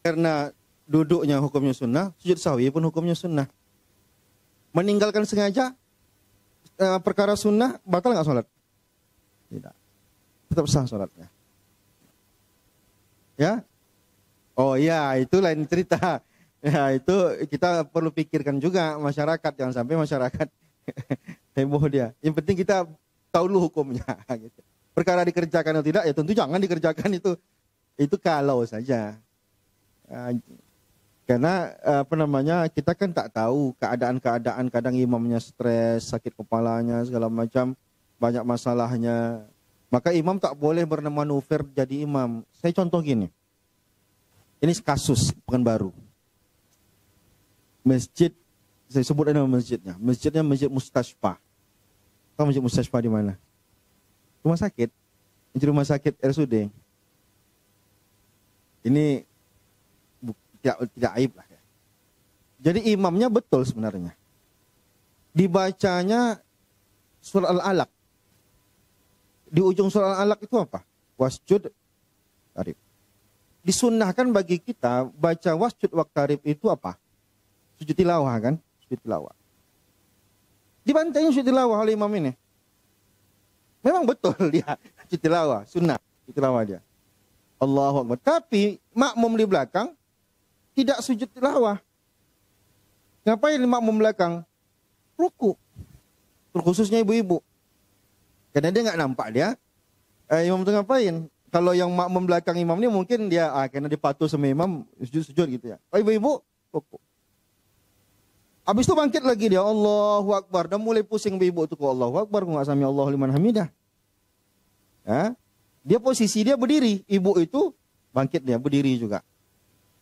Karena duduknya hukumnya sunnah, sujud sahwi pun hukumnya sunnah. Meninggalkan sengaja perkara sunnah, batal nggak sholat? Tidak. Tetap sah sholatnya. Ya? Oh iya, itu lain cerita. Ya, itu kita perlu pikirkan juga masyarakat. Jangan sampai masyarakat heboh dia. Yang penting kita tahu dulu hukumnya. Gitu. Perkara dikerjakan atau tidak, ya tentu jangan dikerjakan itu. Itu kalau saja. Karena kita kan tak tahu keadaan-keadaan, kadang imamnya stres, sakit kepalanya segala macam, banyak masalahnya, maka imam tak boleh bermanuver jadi imam. Saya contoh gini, ini kasus Pekanbaru, masjid, saya sebut nama masjidnya Masjid Mustashfa. Tahu Masjid Mustashfa di mana? Rumah sakit, rumah sakit RSUD. Ini tidak aib lah ya. Jadi imamnya betul sebenarnya. Dibacanya surah Al-Alaq. Di ujung surah Al-Alaq itu apa? Wasjud waqtarib. Disunnahkan bagi kita baca wasjud waqtarib itu apa? Sujud tilawah kan? Sujud tilawah. Dibantainya sujud tilawah oleh imam ini. Memang betul dia sujud tilawah, sunnah sujud tilawah dia. Allahu Akbar. Tapi makmum di belakang tidak sujud tilawah. Ngapain makmum belakang? Ruku. Khususnya ibu-ibu. Karena dia nggak nampak dia. Imam itu ngapain? Kalau yang makmum belakang imam ini mungkin dia karena dipatuh sama imam sujud gitu ya. Oh, ibu-ibu ruku. Habis itu bangkit lagi dia Allahu Akbar. Dan mulai pusing ibu-ibu itu kok Allahu Akbar, kok nggak sami Allahu liman hamidah. Ya? Dia posisi dia berdiri. Ibu itu bangkit dia berdiri juga.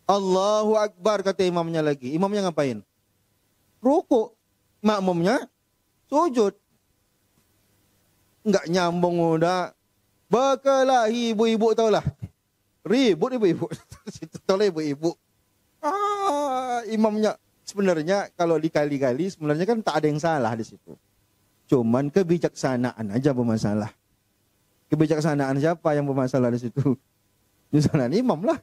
Allahu Akbar kata imamnya lagi. Imamnya ngapain? Ruku. Makmumnya sujud. Enggak nyambung udah. Berkelahi ibu-ibu taulah. Ribut ibu-ibu. Situ taulah ibu-ibu. Imamnya sebenarnya kalau dikali-kali sebenarnya kan tak ada yang salah di situ. Cuman kebijaksanaan aja bermasalah. Kebijaksanaan siapa yang bermasalah di situ? Kebijaksanaan imam lah.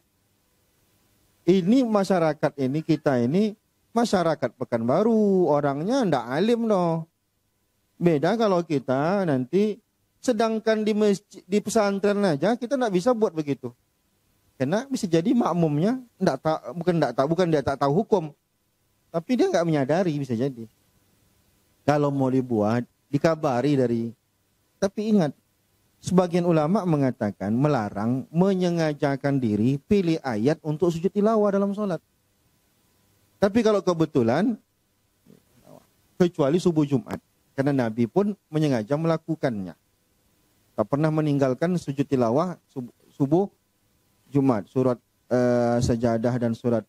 Ini masyarakat ini, kita ini masyarakat Pekanbaru, orangnya ndak alim loh. Beda kalau kita nanti, sedangkan di masjid, di pesantren aja kita ndak bisa buat begitu. Karena bisa jadi makmumnya bukan dia tak tahu hukum, tapi dia nggak menyadari bisa jadi. Kalau mau dibuat, dikabari dari. Tapi ingat, sebagian ulama mengatakan melarang menyengajakan diri pilih ayat untuk sujud tilawah dalam sholat. Tapi kalau kebetulan, kecuali subuh Jumat. Karena Nabi pun menyengaja melakukannya. Tak pernah meninggalkan sujud tilawah subuh Jumat. Surat Sajadah dan surat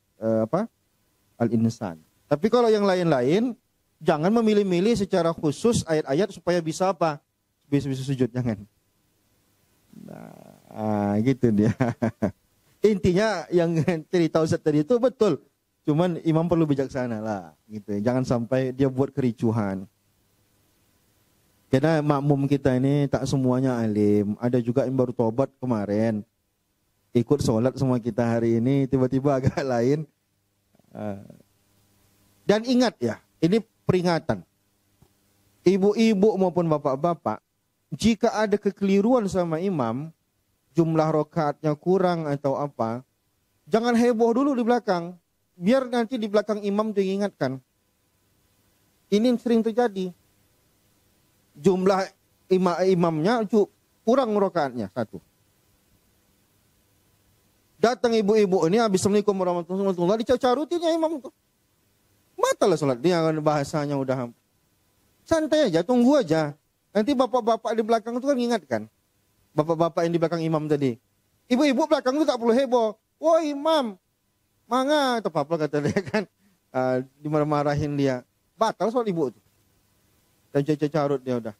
Al-Insan. Tapi kalau yang lain-lain, jangan memilih-milih secara khusus ayat-ayat supaya bisa apa? Bisa sujud, jangan. Nah, gitu dia. Intinya yang cerita Ustaz tadi itu betul. Cuman imam perlu bijaksana lah, gitu. Jangan sampai dia buat kericuhan. Karena makmum kita ini tak semuanya alim. Ada juga yang baru tobat kemarin. Ikut sholat semua kita hari ini, tiba-tiba agak lain. Dan ingat ya, ini peringatan. Ibu-ibu maupun bapak-bapak, jika ada kekeliruan sama imam, jumlah rakaatnya kurang atau apa, jangan heboh dulu di belakang. Biar nanti di belakang imam diingatkan. Ini sering terjadi. Jumlah imamnya kurang rakaatnya, satu. Datang ibu-ibu ini, Assalamualaikum warahmatullahi wabarakatuh, dicarutinnya imam itu. Batal sholat dia, bahasanya udah. Santai aja, tunggu aja. Nanti bapak-bapak di belakang itu kan ingatkan. Bapak-bapak yang di belakang imam tadi. Ibu-ibu belakang itu tak perlu heboh. Wah imam, manga atau apa kata dia kan. Dimarah-marahin dia. Batal sholat ibu itu. Dan carut dia udah.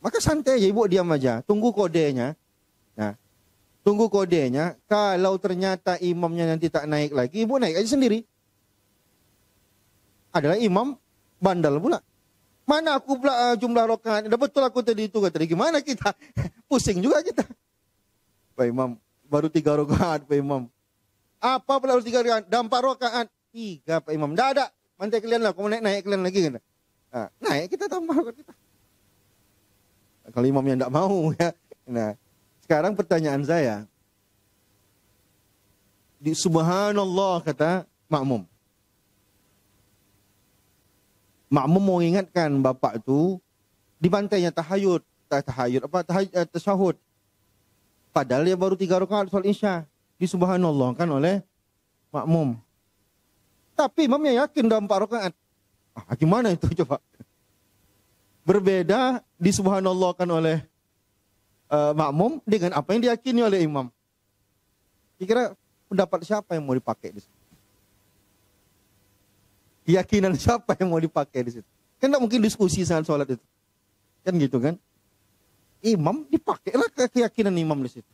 Maka santai aja, ibu diam aja. Tunggu kodenya. Nah, tunggu kodenya. Kalau ternyata imamnya nanti tak naik lagi, ibu naik aja sendiri. Adalah imam bandel pula. Mana aku pula jumlah rakaat? Udah betul aku tadi itu kata dia. Gimana kita? Pusing juga kita. Pak Imam, baru 3 rakaat Pak Imam. Apa pula harus 3 rakaat? Dan 4 rakaat. 3 Pak Imam. Dah ada. Mantai kalian lah. Kamu naik kalian lagi kan? Nah, naik kita tambah rakaat kita. Kalau imamnya tidak mau ya. Nah, sekarang pertanyaan saya. Di subhanallah kata makmum. Makmum mau ingatkan bapak itu dibantainya tasyahud, padahal dia baru 3 rakaat salat Isya. Di subhanallah kan oleh makmum. Tapi imamnya yakin dalam 4 rakaat. Gimana itu coba? Berbeda di subhanallah kan oleh makmum dengan apa yang diyakini oleh imam. Kira-kira pendapat siapa yang mau dipakai di situ? Keyakinan siapa yang mau dipakai di situ? Kan tidak mungkin diskusi saat sholat itu. Kan gitu kan? Imam dipakailah keyakinan imam di situ.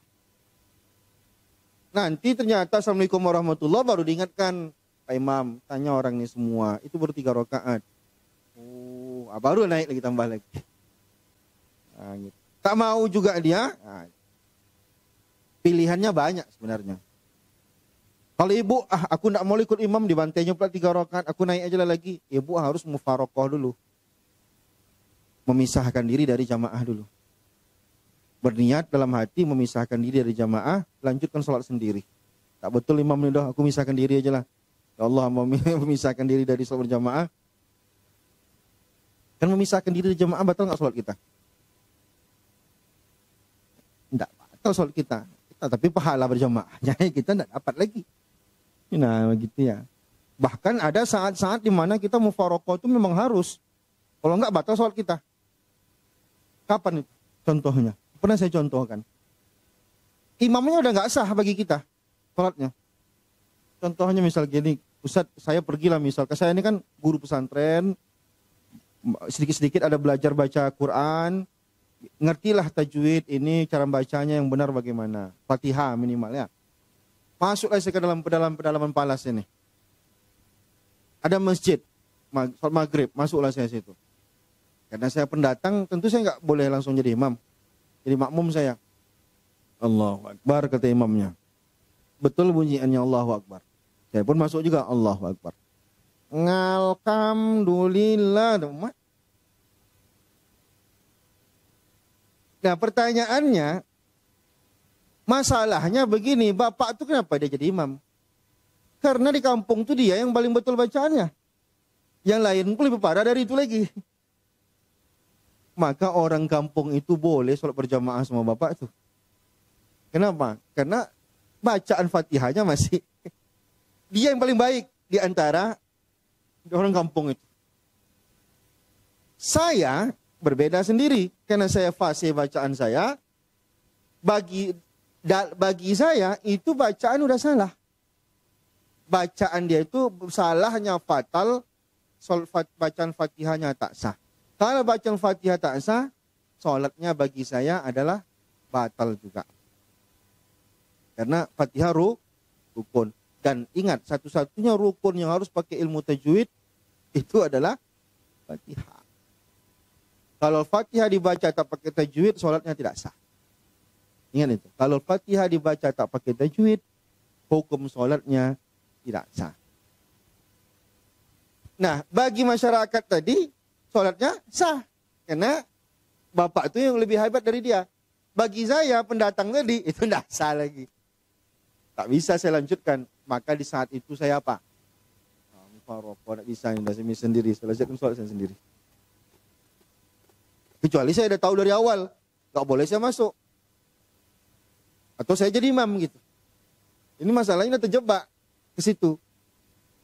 Nanti ternyata Assalamualaikum warahmatullahi baru diingatkan. Pak Imam, tanya orang ini semua. Itu baru 3 rakaat. Baru naik lagi, tambah lagi. Gitu. Tak mau juga dia. Pilihannya banyak sebenarnya. Kalau ibu, aku tidak mau ikut imam, dibantainya pula 3 rakaat, aku naik aja lagi. Ibu harus mufarokoh dulu. Memisahkan diri dari jamaah dulu. Berniat dalam hati memisahkan diri dari jamaah, lanjutkan sholat sendiri. Tak betul imam ini dah, aku misahkan diri aja lah. Ya Allah, mau memisahkan diri dari sholat berjamaah. Kan memisahkan diri dari jamaah, batal nggak sholat kita? Tidak batal sholat kita. Tapi pahala berjamaahnya kita tidak dapat lagi. Nah begitu ya. Bahkan ada saat-saat di mana kita mufarokoh itu memang harus. Kalau enggak batal sholat kita. Kapan itu? Contohnya. Pernah saya contohkan. Imamnya udah nggak sah bagi kita sholatnya. Contohnya misal gini. Ustaz, saya pergilah misal. Saya ini kan guru pesantren. Sedikit-sedikit ada belajar baca Quran. Ngertilah tajwid ini cara bacanya yang benar bagaimana. Fatihah minimal ya. Masuklah saya ke dalam pedalaman palas ini. Ada masjid, sholat maghrib, masuklah saya situ. Karena saya pendatang, tentu saya nggak boleh langsung jadi imam. Jadi makmum saya. Allahu Akbar kata imamnya. Betul bunyiannya Allahu Akbar. Saya pun masuk juga Allahu Akbar. Alhamdulillah. Nah pertanyaannya, masalahnya begini, bapak itu kenapa dia jadi imam? Karena di kampung itu dia yang paling betul bacaannya. Yang lain pun lebih parah dari itu lagi. Maka orang kampung itu boleh sholat berjamaah sama bapak itu. Kenapa? Karena bacaan Fatihahnya masih dia yang paling baik di antara orang kampung itu. Saya berbeda sendiri karena saya fasih bacaan saya. Bagi saya itu bacaan udah salah. Bacaan dia itu salahnya fatal, bacaan Fatihahnya tak sah. Kalau bacaan Fatihah tak sah, sholatnya bagi saya adalah batal juga. Karena Fatihah rukun. Dan ingat, satu-satunya rukun yang harus pakai ilmu tajwid itu adalah Fatihah. Kalau Fatihah dibaca tak pakai tajwid, solatnya tidak sah. Ingat itu. Kalau Fatihah dibaca tak pakai tajwid, hukum solatnya tidak sah. Nah, bagi masyarakat tadi, solatnya sah. Karena bapak itu yang lebih hebat dari dia. Bagi saya, pendatang tadi, itu tidak sah lagi. Tak bisa saya lanjutkan. Maka di saat itu saya apa? Mufaraqah, tidak bisa. Saya sendiri. Selesaikan solat saya sendiri. Kecuali saya sudah tahu dari awal. Tak boleh saya masuk. Atau saya jadi imam gitu. Ini masalahnya terjebak ke situ.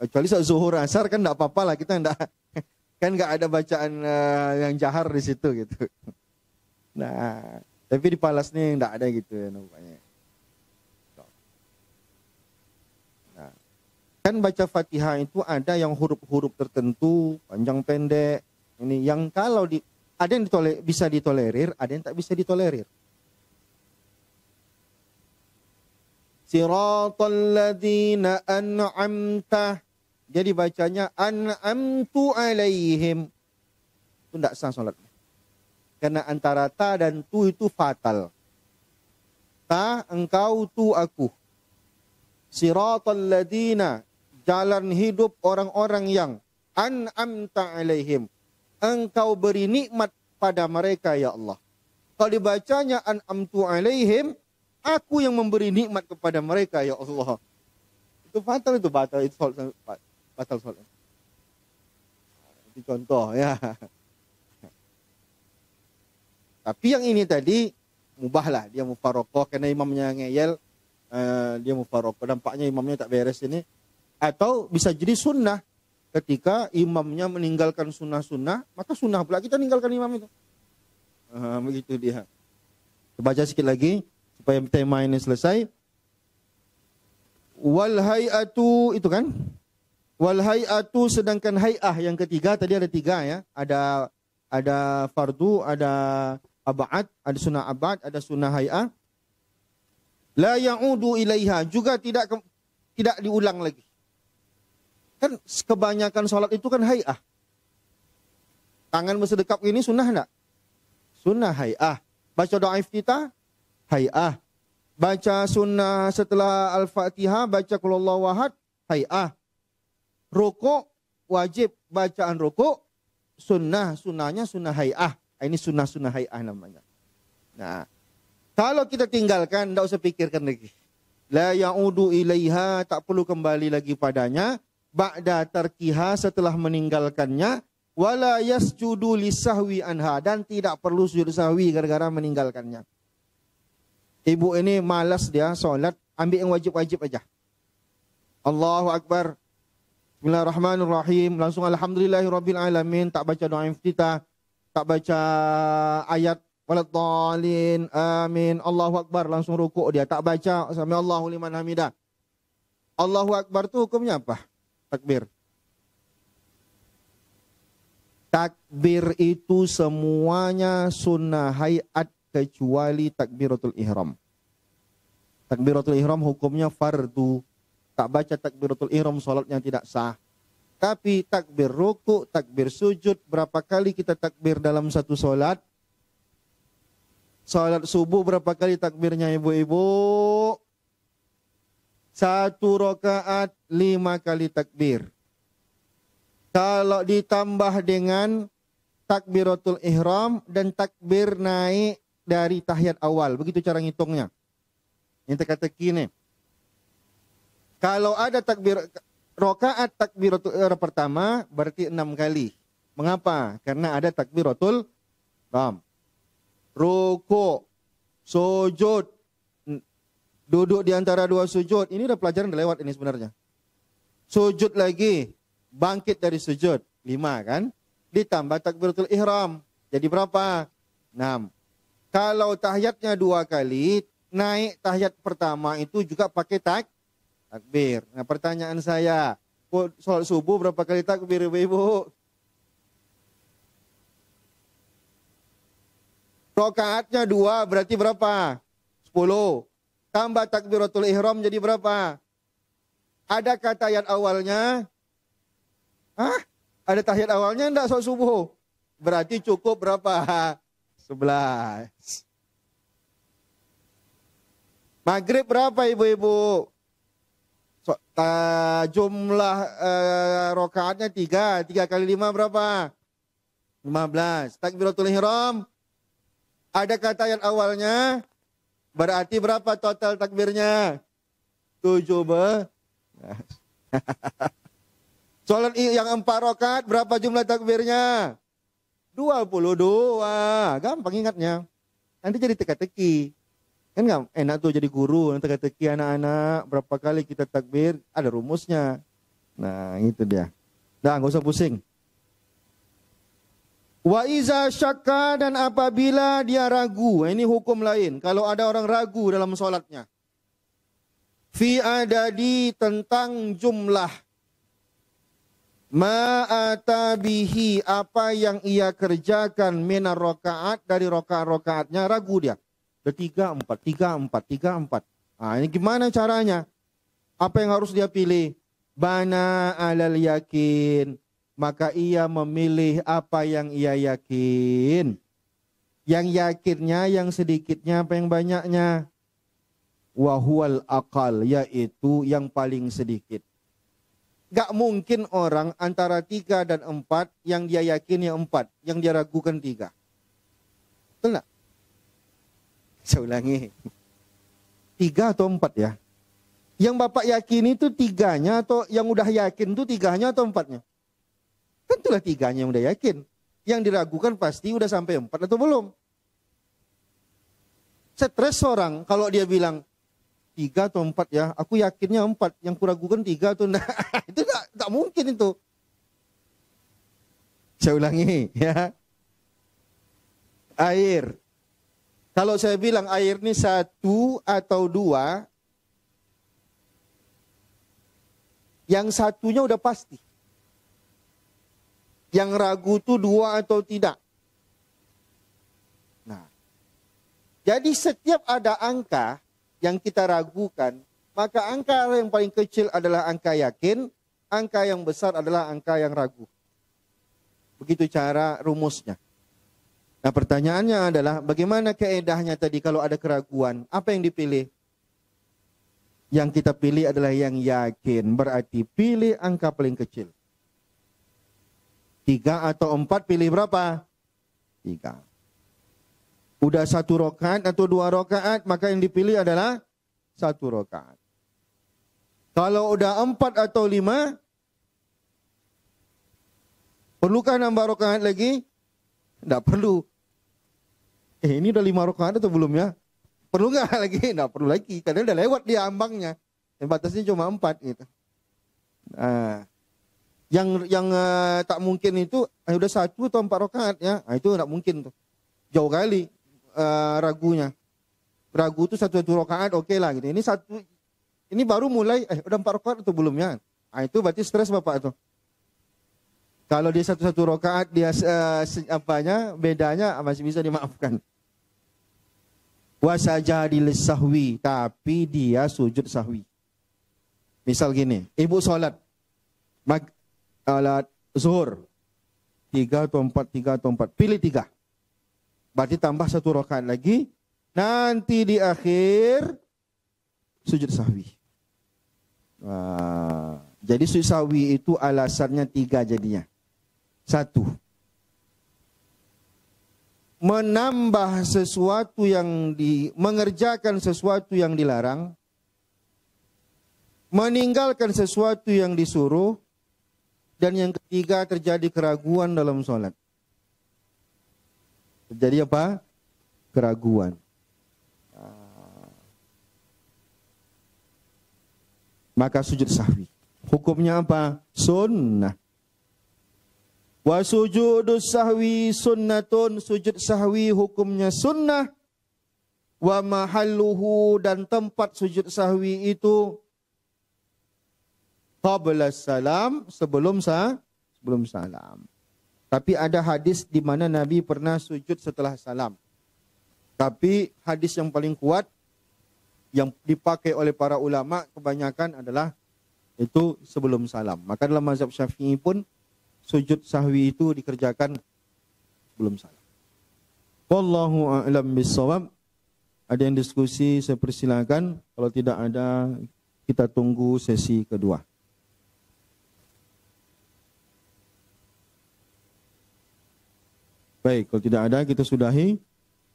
Kecuali saat zuhur asar kan tidak apa-apa lah. Kita tidak, kan nggak ada bacaan yang jahar di situ gitu. Nah, tapi di Palas nih tidak ada gitu ya nampaknya. Nah, kan baca Fatihah itu ada yang huruf-huruf tertentu, panjang pendek. Ini yang kalau ada yang bisa ditolerir, ada yang tak bisa ditolerir. Siratal ladzina an'amta. Jadi bacanya an'amtu alaihim. Itu tidak sah salatnya. Karena antara ta dan tu itu fatal. Ta engkau, tu aku. Siratal ladzina, jalan hidup orang-orang yang an'amta alaihim. Engkau beri nikmat pada mereka ya Allah. Kalau dibacanya an'amtu alaihim, aku yang memberi nikmat kepada mereka ya Allah. Itu fatal, itu batal, itu batal solat. Itu contoh ya. Tapi yang ini tadi mubahlah, dia mufaraqah karena imamnya ngeyel, dia mufaraqah. Nampaknya imamnya tak beres ini. Atau bisa jadi sunnah. Ketika imamnya meninggalkan sunnah-sunnah, maka sunnah pula kita meninggalkan imam itu. Begitu dia. Baca sedikit lagi supaya tema ini selesai. Wal hay'atu, itu kan? Wal hay'atu, sedangkan hay'ah yang ketiga, tadi ada tiga ya. Ada fardu, ada ab'ad, ada sunnah ab'ad, ada sunnah hay'ah. La ya'udu ilaiha, juga tidak diulang lagi. Kan kebanyakan sholat itu kan hay'ah. Tangan bersedekap ini sunnah enggak? Sunnah hay'ah. Baca doa iftitah, hay'ah. Baca sunnah setelah Al-Fatihah, baca qul huwallahu ahad, hay'ah. Rukuk, wajib bacaan rukuk, sunnahnya sunnah hay'ah. Ini sunnah hay'ah namanya. Nah, kalau kita tinggalkan, tidak usah pikirkan lagi. La ya'udu ilaiha, tak perlu kembali lagi padanya. Ba'da tarkiha, setelah meninggalkannya. Wala yasjudu lisahwi anha, dan tidak perlu sujud sahwi gara-gara meninggalkannya. Ibu ini malas dia solat, ambil yang wajib-wajib aja. Allahu Akbar. Bismillahirrahmanirrahim. Langsung alhamdulillahirabbil alamin, tak baca doa iftitah, tak baca ayat waladhdallin, amin, Allahu Akbar, langsung rukuk dia, tak baca sami Allahu liman hamidah. Allahu Akbar itu hukumnya apa? Takbir. Takbir itu semuanya sunnah hayat kecuali takbiratul ihram. Takbiratul ihram hukumnya fardu. Tak baca takbiratul ihram salatnya tidak sah. Tapi takbir rukuk, takbir sujud, berapa kali kita takbir dalam satu salat? Salat subuh berapa kali takbirnya ibu-ibu? 1 rakaat 5 kali takbir. Kalau ditambah dengan takbiratul ihram dan takbir naik dari tahiyat awal. Begitu cara ngitungnya. Yang teka-teki nih. Kalau ada takbir rakaat takbiratul ihram pertama berarti 6 kali. Mengapa? Karena ada takbiratul ihram. Rukuk, sujud, duduk di antara dua sujud. Ini udah pelajaran udah lewat ini sebenarnya. Sujud lagi, bangkit dari sujud. 5 kan? Ditambah takbiratul ihram. Jadi berapa? 6. Kalau tahiyatnya 2 kali, naik tahiyat pertama itu juga pakai takbir. Nah pertanyaan saya, sholat subuh berapa kali takbir ibu-ibu? Rakaatnya 2 berarti berapa? 10. Tambah takbiratul ihram jadi berapa? Ada tahiyat awalnya? Hah? Ada tahiyat awalnya enggak sholat subuh? Berarti cukup berapa? 11. Maghrib berapa ibu-ibu? Jumlah rakaatnya 3. 3 kali 5 berapa? 15. Takbiratul ihram. Ada kata ayat awalnya. Berarti berapa total takbirnya? 17. Salat yang 4 rakaat berapa jumlah takbirnya? 22. Gampang ingatnya. Nanti jadi teka-teki. Kan enggak enak tuh jadi guru, teka-teki anak-anak, berapa kali kita takbir, ada rumusnya. Nah, itu dia. Dah, enggak usah pusing. Wa iza syakka, dan apabila dia ragu, ini hukum lain. Kalau ada orang ragu dalam sholatnya. Fi adadi, tentang jumlah. Ma'ata bihi, apa yang ia kerjakan minar rakaat, dari rakaat-rakaatnya, ragu dia. Udah 3, 4. Nah, ini gimana caranya? Apa yang harus dia pilih? Bana alal yakin. Maka ia memilih apa yang ia yakin. Yang yakinnya, yang sedikitnya, apa yang banyaknya? Wahual akal, yaitu yang paling sedikit. Gak mungkin orang antara 3 dan 4, yang dia yakin yang 4, yang dia ragukan 3. Betul gak? Saya ulangi. 3 atau 4 ya? Yang Bapak yakin itu 3-nya, atau yang udah yakin itu 3-nya atau 4-nya? Tentulah 3-nya yang udah yakin. Yang diragukan pasti udah sampai 4 atau belum. Stres orang kalau dia bilang 3 atau 4 ya, aku yakinnya 4, yang kuragukan 3 atau enggak. Itu tak mungkin itu. Saya ulangi ya. Air. Kalau saya bilang air ini 1 atau 2, yang satunya udah pasti. Yang ragu itu 2 atau tidak. Nah, jadi setiap ada angka yang kita ragukan, maka angka yang paling kecil adalah angka yakin, angka yang besar adalah angka yang ragu. Begitu cara rumusnya. Nah, pertanyaannya adalah bagaimana kaedahnya tadi kalau ada keraguan? Apa yang dipilih? Yang kita pilih adalah yang yakin. Berarti pilih angka paling kecil. 3 atau 4 pilih berapa? 3. Udah 1 rakaat atau 2 rakaat, maka yang dipilih adalah 1 rakaat. Kalau udah 4 atau 5, perlukah nambah rakaat lagi? Tidak perlu. Ini udah 5 rakaat atau belum ya? Perlu nggak lagi? Nggak perlu lagi. Karena udah lewat dia ambangnya. Yang batasnya cuma 4 gitu. Nah, yang tak mungkin itu udah 1 atau 4 rakaat ya. Nah, itu nggak mungkin tuh. Jauh kali ragunya. Ragu itu 1 rakaat oke lah gitu. Ini baru mulai udah 4 rakaat atau belum ya? Nah, itu berarti stres Bapak tuh. Kalau dia 1 rakaat dia bedanya masih bisa dimaafkan. Wasajadil sahwi, tapi dia sujud sahwi. Misal gini, ibu sholat alat zuhur 3 atau 4, pilih 3. Berarti tambah 1 rakaat lagi, nanti di akhir sujud sahwi. Jadi sujud sahwi itu alasannya 3 jadinya. 1, menambah sesuatu yang mengerjakan sesuatu yang dilarang, meninggalkan sesuatu yang disuruh, dan yang ketiga terjadi keraguan dalam sholat. Terjadi apa? Keraguan. Maka sujud sahwi. Hukumnya apa? Sunnah. Wa sujudus sahwi sunnatun, sujud sahwi hukumnya sunnah. Wa mahalluhu, dan tempat sujud sahwi itu qabla salam, sebelum salam. Tapi ada hadis di mana Nabi pernah sujud setelah salam. Tapi hadis yang paling kuat yang dipakai oleh para ulama kebanyakan adalah itu sebelum salam. Maka dalam mazhab Syafi'i pun sujud sahwi itu dikerjakan belum salah. Wallahu a'lam bissawab. Ada yang diskusi, saya persilakan. Kalau tidak ada, kita tunggu sesi kedua. Baik, kalau tidak ada, kita sudahi.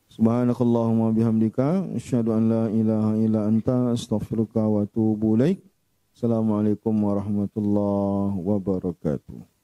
Subhanakallahumma bihamdika asyhadu an la ilaha illa anta astaghfiruka wa atubu ilaik. Assalamualaikum warahmatullahi wabarakatuh.